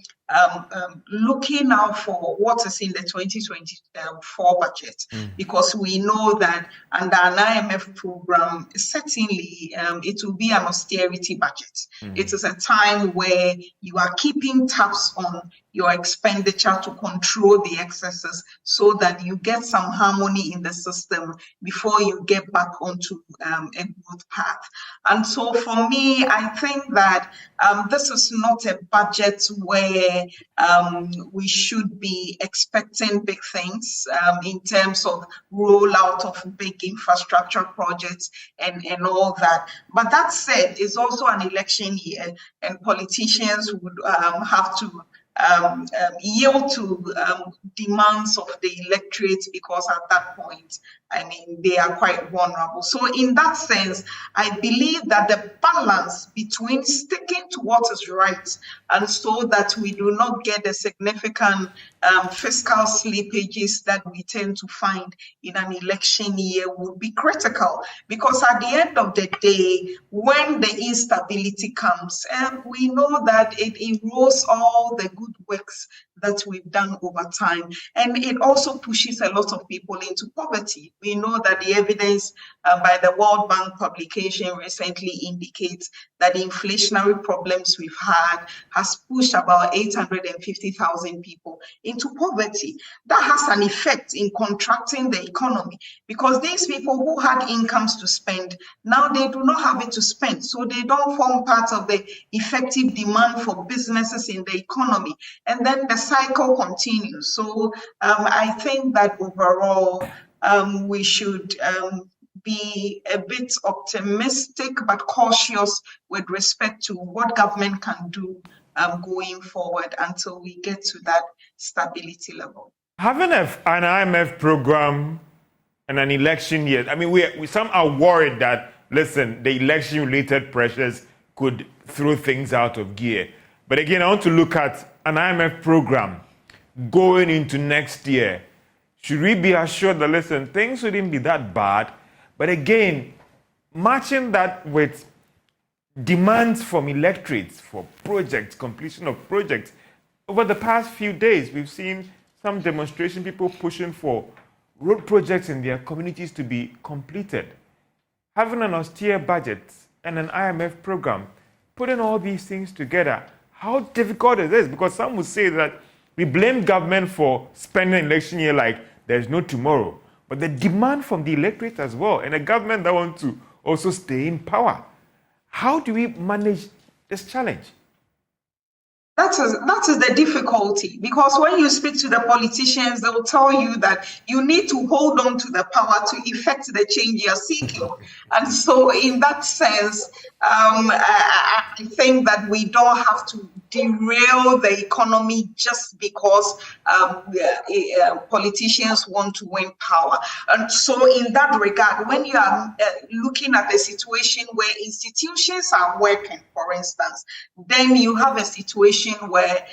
looking out for what is in the 2024 budget, because we know that under an IMF program, certainly it will be an austerity budget. It is a time where you are keeping tabs on your expenditure to control the excesses so that you get some harmony in the system before you get back onto a growth path. And so for me, I think that this is not a budget where we should be expecting big things in terms of rollout of big infrastructure projects and all that. But that said, it's also an election year, and politicians would have to yield to demands of the electorate, because at that point, I mean, they are quite vulnerable. So in that sense, I believe that the balance between sticking to what is right and so that we do not get the significant fiscal slippages that we tend to find in an election year would be critical. Because at the end of the day, when the instability comes, we know that it erodes all the good works that we've done over time. And it also pushes a lot of people into poverty. We know that the evidence by the World Bank publication recently indicates that the inflationary problems we've had has pushed about 850,000 people into poverty. That has an effect in contracting the economy because these people who had incomes to spend, now they do not have it to spend. So they don't form part of the effective demand for businesses in the economy. And then the cycle continues. So I think that overall we should be a bit optimistic but cautious with respect to what government can do going forward until we get to that stability level. Having an IMF program and an election year, I mean, we some are worried that, listen, the election-related pressures could throw things out of gear. But again, I want to look at an IMF program going into next year. Should we be assured that, listen, things shouldn't be that bad? But again, matching that with demands from electorates for projects, completion of projects. Over the past few days, we've seen some demonstration, people pushing for road projects in their communities to be completed. Having an austere budget and an IMF program, putting all these things together, how difficult is this? Because some would say that we blame government for spending an election year like there's no tomorrow. But the demand from the electorate as well, and a government that wants to also stay in power. How do we manage this challenge? That is the difficulty, because when you speak to the politicians, they will tell you that you need to hold on to the power to effect the change you're seeking. And so in that sense, I think that we don't have to derail the economy just because politicians want to win power. And so in that regard, when you are looking at a situation where institutions are working, for instance, then you have a situation where,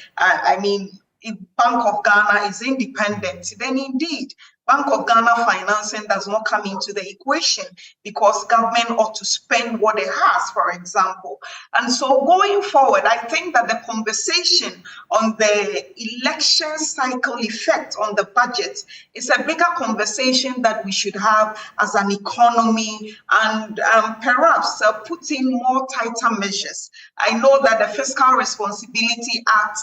if Bank of Ghana is independent, then indeed, Bank of Ghana financing does not come into the equation because government ought to spend what it has, for example. And so going forward, I think that the conversation on the election cycle effect on the budget is a bigger conversation that we should have as an economy and perhaps put in more tighter measures. I know that the Fiscal Responsibility Act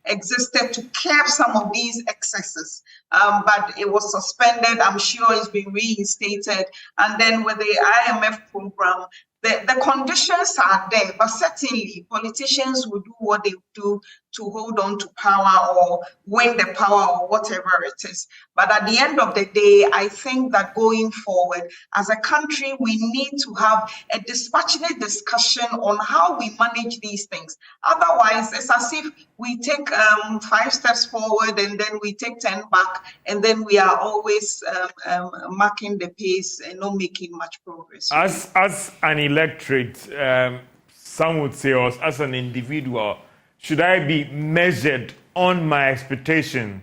existed to curb some of these excesses, but it was suspended. I'm sure it's been reinstated. And then with the IMF program, the conditions are there, but certainly politicians will do what they do to hold on to power or win the power or whatever it is. But at the end of the day, I think that going forward, as a country, we need to have a dispassionate discussion on how we manage these things. Otherwise, it's as if we take 5 steps forward and then we take 10 back, and then we are always marking the pace and not making much progress. As an electorate, some would say, or as an individual, should I be measured on my expectation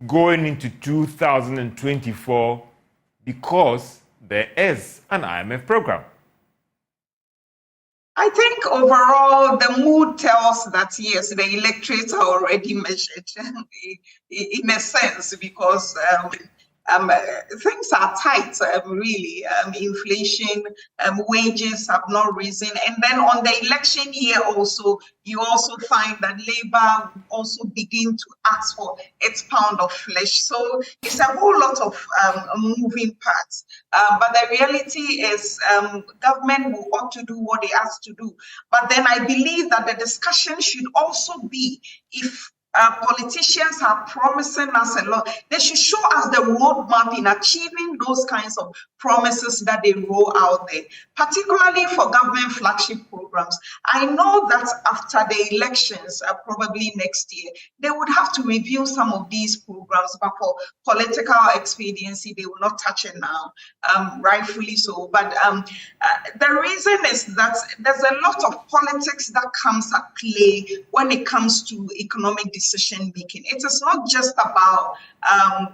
going into 2024 because there is an IMF program? I think overall the mood tells that yes, the electorates are already measured in a sense, because things are tight, really. Inflation, wages have not risen. And then on the election year also, you also find that Labour also begin to ask for its pound of flesh. So it's a whole lot of moving parts. But the reality is government will ought to do what it has to do. But then I believe that the discussion should also be if Politicians are promising us a lot. They should show us the roadmap in achieving those kinds of promises that they roll out there, particularly for government flagship programs. I know that after the elections, probably next year, they would have to review some of these programs, but for political expediency, they will not touch it now, rightfully so. But the reason is that there's a lot of politics that comes at play when it comes to economic decision making. It is not just about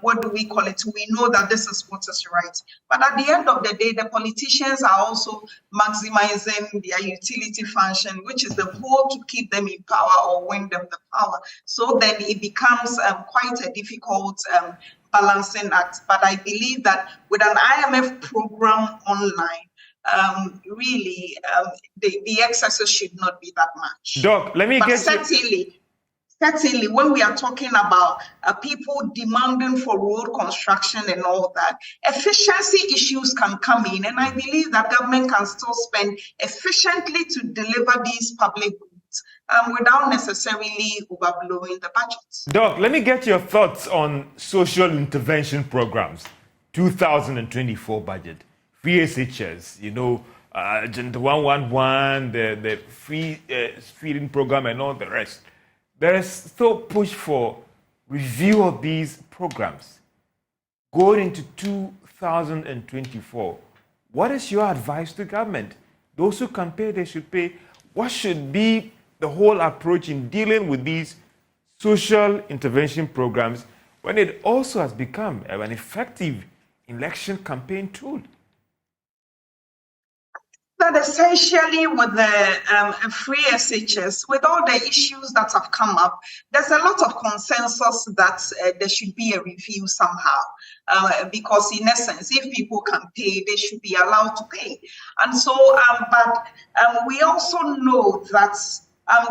what do we call it? We know that this is what is right. But at the end of the day, the politicians are also maximizing their utility function, which is the goal to keep them in power or win them the power. So then it becomes quite a difficult balancing act. But I believe that with an IMF program online, really, the excesses should not be that much. Doc, let me get Certainly, when we are talking about people demanding for road construction and all that, efficiency issues can come in. And I believe that government can still spend efficiently to deliver these public goods without necessarily overblowing the budgets. Doc, let me get your thoughts on social intervention programs, 2024 budget, free SHS, Agenda 111, the free feeding program and all the rest. There is still push for review of these programs. Going into 2024, what is your advice to government? Those who can pay, they should pay. What should be the whole approach in dealing with these social intervention programs when it also has become an effective election campaign tool? That essentially with the free SHS, with all the issues that have come up, there's a lot of consensus that there should be a review somehow. Because in essence, if people can pay, they should be allowed to pay. And so, but we also know that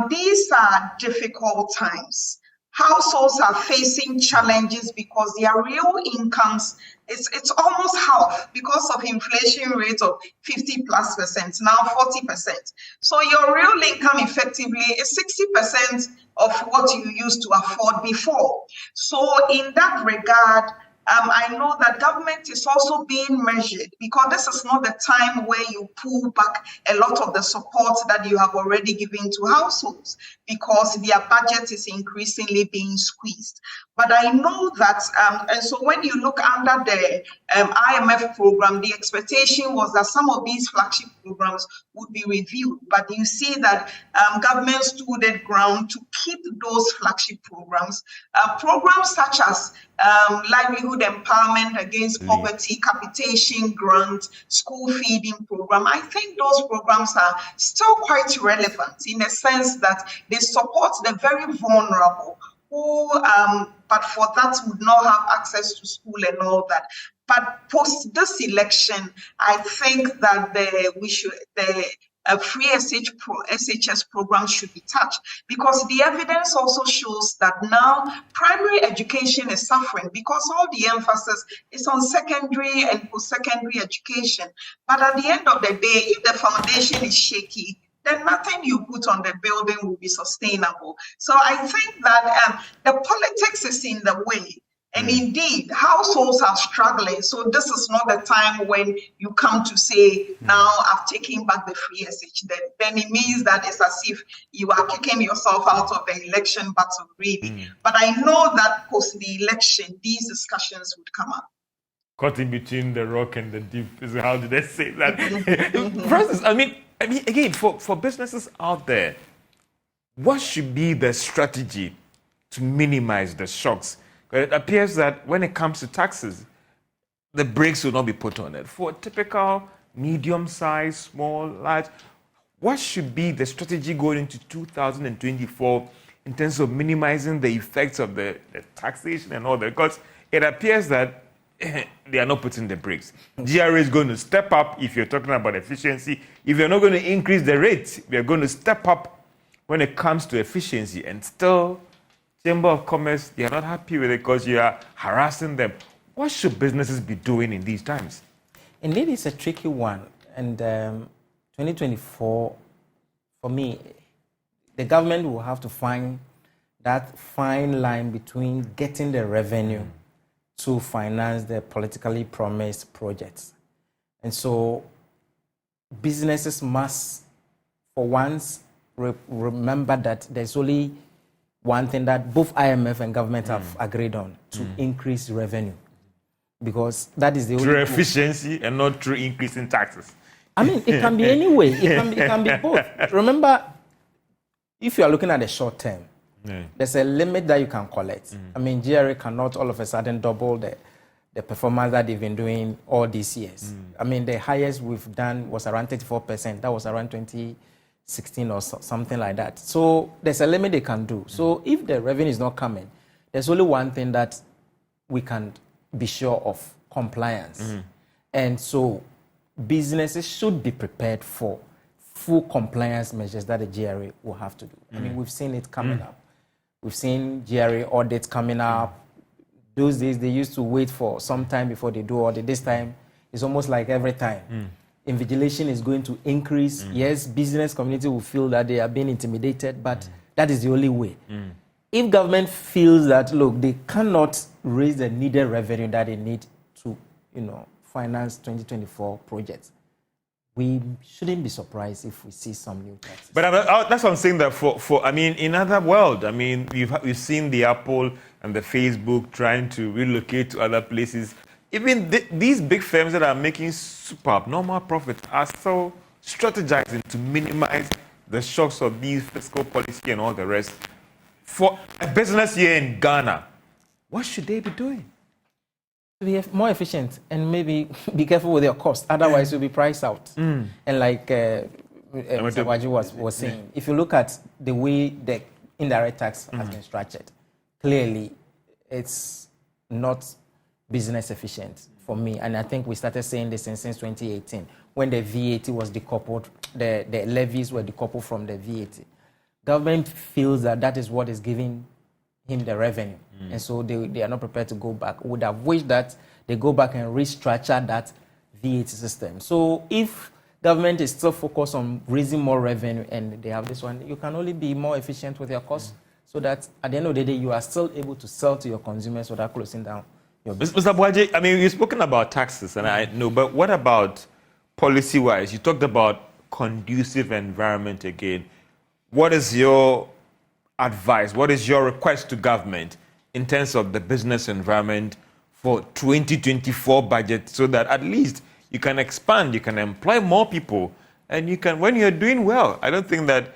these are difficult times. Households are facing challenges because their real incomes, it's almost half because of inflation rate of 50+%, now 40%. So your real income effectively is 60% of what you used to afford before. So in that regard, I know that government is also being measured because this is not the time where you pull back a lot of the support that you have already given to households because their budget is increasingly being squeezed. But I know that, and so when you look under the IMF program, the expectation was that some of these flagship programs would be reviewed. But you see that government stood their ground to keep those flagship programs, programs such as livelihood empowerment against poverty, capitation grant, school feeding program. I think those programs are still quite relevant in the sense that they support the very vulnerable who, but for that would not have access to school and all that. But post this election, I think that the free SHS program should be touched because the evidence also shows that now primary education is suffering because all the emphasis is on secondary and post-secondary education. But at the end of the day, if the foundation is shaky, then nothing you put on the building will be sustainable. So I think that the politics is in the way. And indeed, households are struggling. So this is not the time when you come to say, now I've taken back the free SH. Then it means that it's as if you are kicking yourself out of the election battle, really. But I know that post the election, these discussions would come up. Caught in between the rock and the deep. How did I say that? Francis, I mean, again, for businesses out there, what should be the strategy to minimize the shocks? It appears that when it comes to taxes, the brakes will not be put on it. For typical medium-sized, small, large, what should be the strategy going into 2024 in terms of minimizing the effects of the taxation and all that? Because it appears that they are not putting the brakes. GRA is going to step up if you're talking about efficiency. If you're not going to increase the rates, we are going to step up when it comes to efficiency. And still, Chamber of Commerce, they are not happy with it because you are harassing them. What should businesses be doing in these times? Indeed, it's a tricky one. And 2024, for me, the government will have to find that fine line between getting the revenue to finance the politically promised projects. And so businesses must, for once, remember that there's only one thing that both IMF and government have agreed on, to increase revenue. Because that is the only... Through efficiency and not through increasing taxes. I mean, it can be any way. It can be both. Remember, if you are looking at the short term, there's a limit that you can collect. I mean, GRA cannot all of a sudden double the performance that they've been doing all these years. I mean, the highest we've done was around 34%. That was around 2016 or something like that. So there's a limit they can do. So if the revenue is not coming, there's only one thing that we can be sure of: compliance. And so businesses should be prepared for full compliance measures that the GRA will have to do. I mean, we've seen it coming up. We've seen GRA audits coming up. Those days, they used to wait for some time before they do audit. This time, it's almost like every time. Invigilation is going to increase. Yes, business community will feel that they are being intimidated, but that is the only way. If government feels that, look, they cannot raise the needed revenue that they need to, finance 2024 projects, we shouldn't be surprised if we see some new taxes. But that's what I'm saying, that I mean, in other world, I mean, we've seen the Apple and the Facebook trying to relocate to other places. Even these big firms that are making super abnormal profits are so strategizing to minimize the shocks of these fiscal policy and all the rest. For a business here in Ghana, what should they be doing? To be more efficient and maybe be careful with their cost. Otherwise, you'll be priced out. And like Mr. Waji was saying, if you look at the way the indirect tax has been structured, clearly it's not business efficient for me. And I think we started saying this since 2018, when the VAT was decoupled, the levies were decoupled from the VAT. Government feels that that is what is giving him the revenue. And so they are not prepared to go back. Would have wished that they go back and restructure that VAT system. So if government is still focused on raising more revenue and they have this one, you can only be more efficient with your costs so that at the end of the day, you are still able to sell to your consumers without closing down your business. Mr. Buaji, I mean, you've spoken about taxes, and I know, but what about policy-wise? You talked about conducive environment again. What is your advice? What is your request to government in terms of the business environment for 2024 budget, so that at least you can expand, you can employ more people, and you can, when you're doing well, I don't think that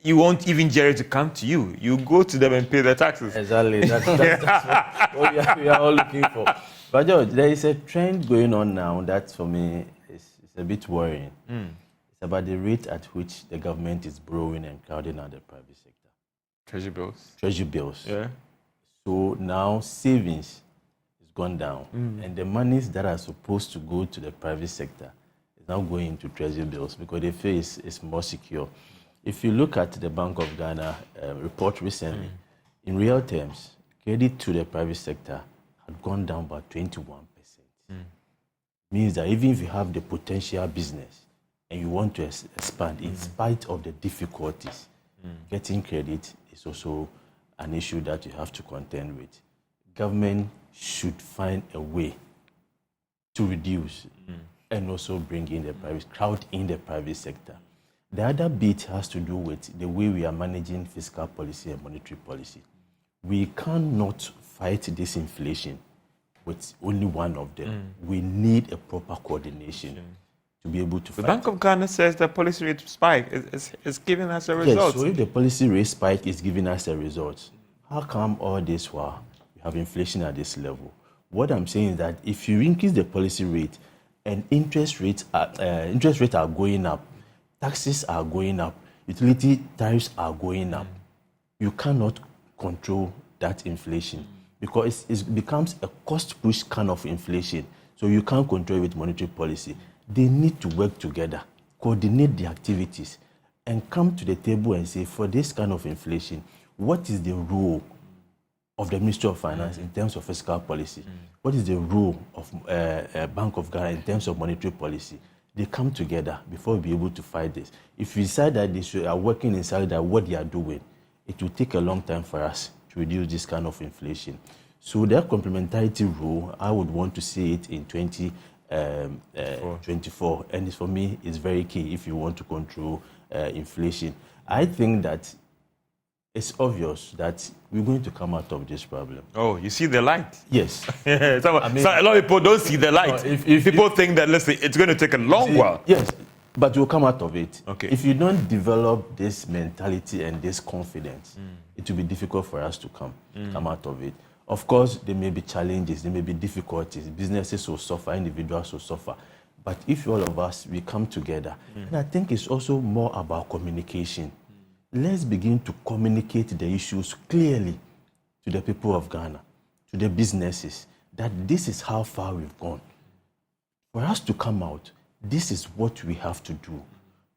you won't even dare to come to you. You go to them and pay their taxes. Exactly. That's what we are all looking for. But George, there is a trend going on now that for me is a bit worrying. It's about the rate at which the government is borrowing and crowding out the private sector. Treasury bills. Treasury bills. Yeah. So now savings has gone down, and the monies that are supposed to go to the private sector is now going into treasury bills because they feel it's more secure. If you look at the Bank of Ghana report recently, in real terms, credit to the private sector had gone down by 21%. Means that even if you have the potential business and you want to expand, in spite of the difficulties, getting credit is also an issue that you have to contend with. Government should find a way to reduce and also bring in the crowd in the private sector. The other bit has to do with the way we are managing fiscal policy and monetary policy. We cannot fight this inflation with only one of them. We need a proper coordination to be able to fight. The Bank of Ghana says the policy rate spike is giving us a result. Yes, so if the policy rate spike is giving us a result, how come all this while we have inflation at this level? What I'm saying is that if you increase the policy rate and interest rates are going up, taxes are going up, utility tariffs are going up, you cannot control that inflation because it becomes a cost push kind of inflation. So you can't control it with monetary policy. They need to work together, coordinate the activities, and come to the table and say, for this kind of inflation, what is the role of the Ministry of Finance in terms of fiscal policy? What is the role of Bank of Ghana in terms of monetary policy? They come together before we be able to fight this. If we decide that they are working inside that what they are doing it will take a long time for us to reduce this kind of inflation. So that complementarity rule, I would want to see it in 2024, and for me, it's very key if you want to control inflation. I think that it's obvious that we're going to come out of this problem. Oh, you see the light? Yes. So a lot of people don't see the light. If people think that, listen, it's going to take a long while. Yes, but we'll come out of it. Okay. If you don't develop this mentality and this confidence, it will be difficult for us to come out of it. Of course, there may be challenges, there may be difficulties. Businesses will suffer, individuals will suffer. But if all of us, we come together, and I think it's also more about communication. Let's begin to communicate the issues clearly to the people of Ghana, to the businesses, that this is how far we've gone. For us to come out, this is what we have to do.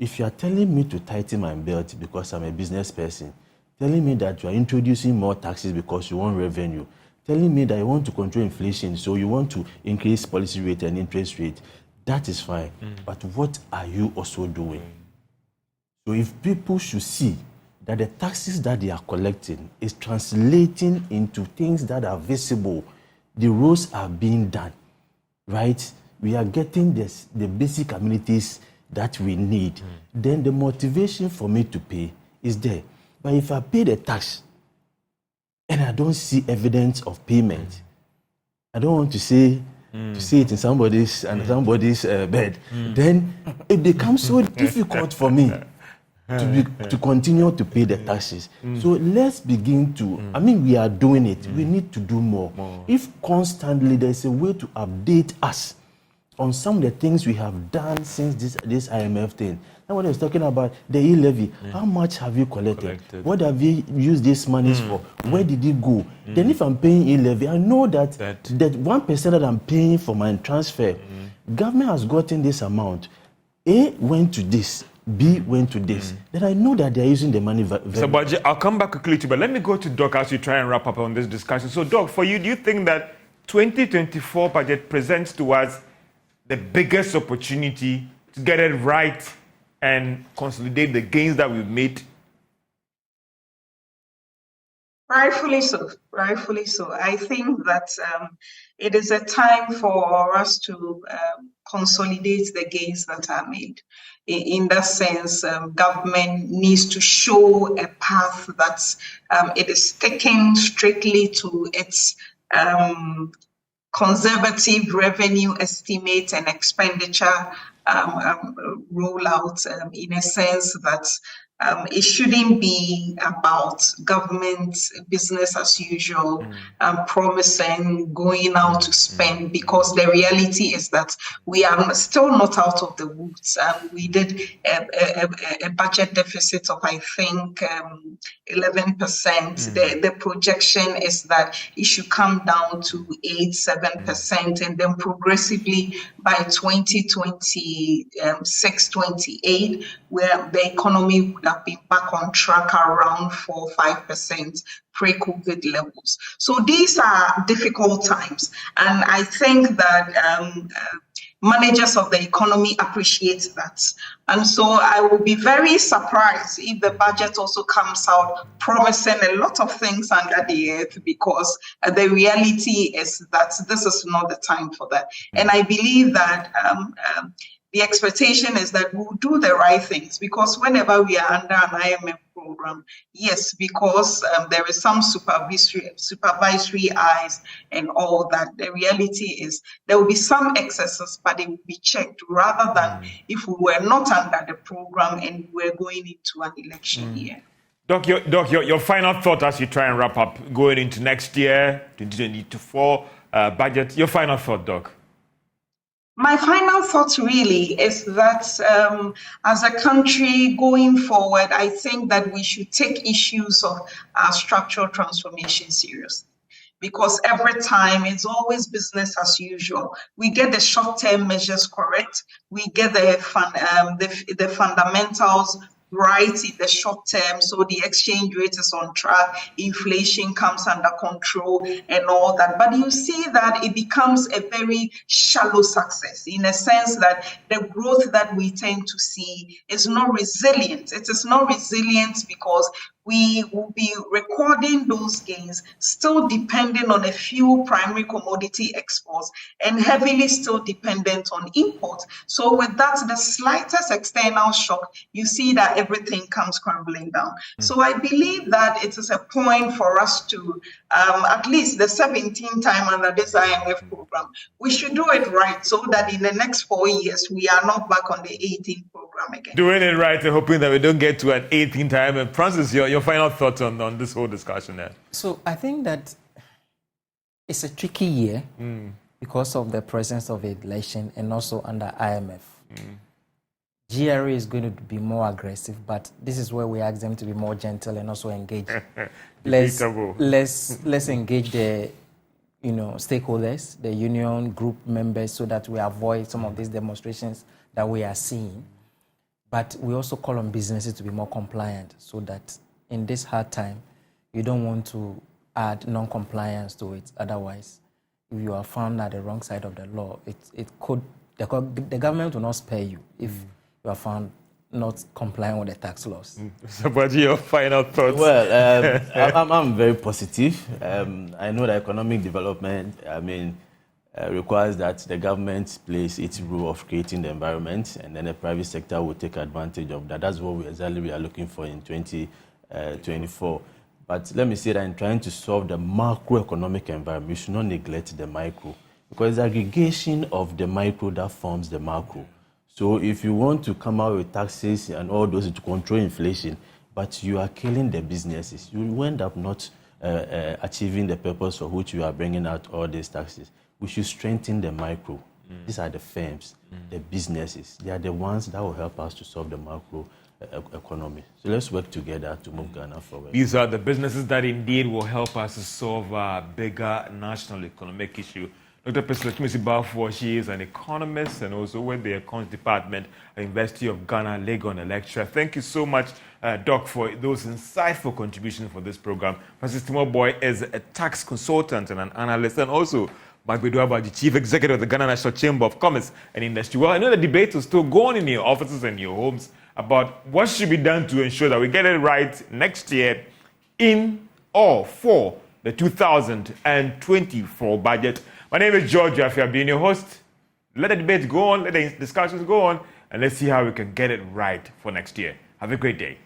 If you are telling me to tighten my belt because I'm a business person, telling me that you are introducing more taxes because you want revenue, telling me that you want to control inflation, so you want to increase policy rate and interest rate, that is fine. But what are you also doing? So if people should see that the taxes that they are collecting is translating into things that are visible, the roads are being done, right? We are getting the basic amenities that we need. Then the motivation for me to pay is there. But if I pay the tax and I don't see evidence of payment, I don't want to say it in somebody's bed, then it becomes so difficult for me to continue to pay the taxes. So let's begin to, I mean, we are doing it. We need to do more. If constantly there's a way to update us on some of the things we have done since this IMF thing. Now when I was talking about the e-levy, how much have you collected? What have you used these monies for? Where did it go? Then if I'm paying e-levy, I know that 1% that I'm paying for my transfer, government has gotten this amount. A went to this, B went to this. Then I know that they're using the money So, Budget, I'll come back quickly to you, but let me go to Doc as we try and wrap up on this discussion. So, Doc, for you, do you think that 2024 budget presents to us the biggest opportunity to get it right and consolidate the gains that we've made? Rightfully so. Rightfully so. I think that it is a time for us to consolidate the gains that are made. In that sense, government needs to show a path that it is sticking strictly to its conservative revenue estimate and expenditure rollout, in a sense that it shouldn't be about government business as usual, promising, going out to spend, because the reality is that we are still not out of the woods. We did a budget deficit of, I think, 11%. The projection is that it should come down to 8-7%, and then progressively by 2026-28, where the economy would have been back on track around 4-5% pre-COVID levels. So these are difficult times, and I think that managers of the economy appreciate that. And so I will be very surprised if the budget also comes out promising a lot of things under the earth, because the reality is that this is not the time for that. And I believe that the expectation is that we'll do the right things, because whenever we are under an IMF program, yes, because there is some supervisory eyes and all that, the reality is there will be some excesses, but it will be checked, rather than if we were not under the program and we're going into an election year. Doc, your final thought as you try and wrap up going into next year, 2024 budget. Your final thought, Doc. My final thought really is that as a country going forward, I think that we should take issues of structural transformation seriously, because every time it's always business as usual. We get the short-term measures correct, we get the fundamentals right in the short term, so the exchange rate is on track, inflation comes under control and all that. But you see that it becomes a very shallow success, in a sense that the growth that we tend to see is not resilient. It is not resilient because we will be recording those gains, still depending on a few primary commodity exports and heavily still dependent on imports. So with that, the slightest external shock, you see that everything comes crumbling down. So I believe that it is a point for us to, at least the 17th time under this IMF program, we should do it right so that in the next 4 years, we are not back on the 18th program again. Doing it right and hoping that we don't get to an 18th time. And Francis, your final thoughts on this whole discussion there? So I think that it's a tricky year because of the presence of the election and also under IMF. GRA is going to be more aggressive, but this is where we ask them to be more gentle and also engage. let's engage the stakeholders, the union group members, so that we avoid some of these demonstrations that we are seeing. But we also call on businesses to be more compliant, so that in this hard time, you don't want to add non-compliance to it. Otherwise, if you are found at the wrong side of the law, the government will not spare you if you are found not complying with the tax laws. So, what are your final thoughts? Well, I'm very positive. I know that economic development, requires that the government plays its role of creating the environment, and then the private sector will take advantage of that. That's what we are looking for in 2024. But let me say that in trying to solve the macroeconomic environment, we should not neglect the micro, because the aggregation of the micro that forms the macro. So if you want to come out with taxes and all those to control inflation, but you are killing the businesses, you will end up not achieving the purpose for which you are bringing out all these taxes. We should strengthen the micro. These are the firms, the businesses. They are the ones that will help us to solve the macro economy. So let's work together to move Ghana forward. These are the businesses that indeed will help us to solve a bigger national economic issue. Dr. Priscilla Balfour, she is an economist and also with the Accounts Department at the University of Ghana, Legon, a lecturer. Thank you so much, Doc, for those insightful contributions for this program. Francis Timoboy is a tax consultant and an analyst, and also Magbedu Abaji, Chief Executive of the Ghana National Chamber of Commerce and Industry. Well, I know the debate will still go on in your offices and your homes about what should be done to ensure that we get it right next year in or for the 2024 budget. My name is George Wiafe. I've been your host. Let the debate go on, let the discussions go on, and let's see how we can get it right for next year. Have a great day.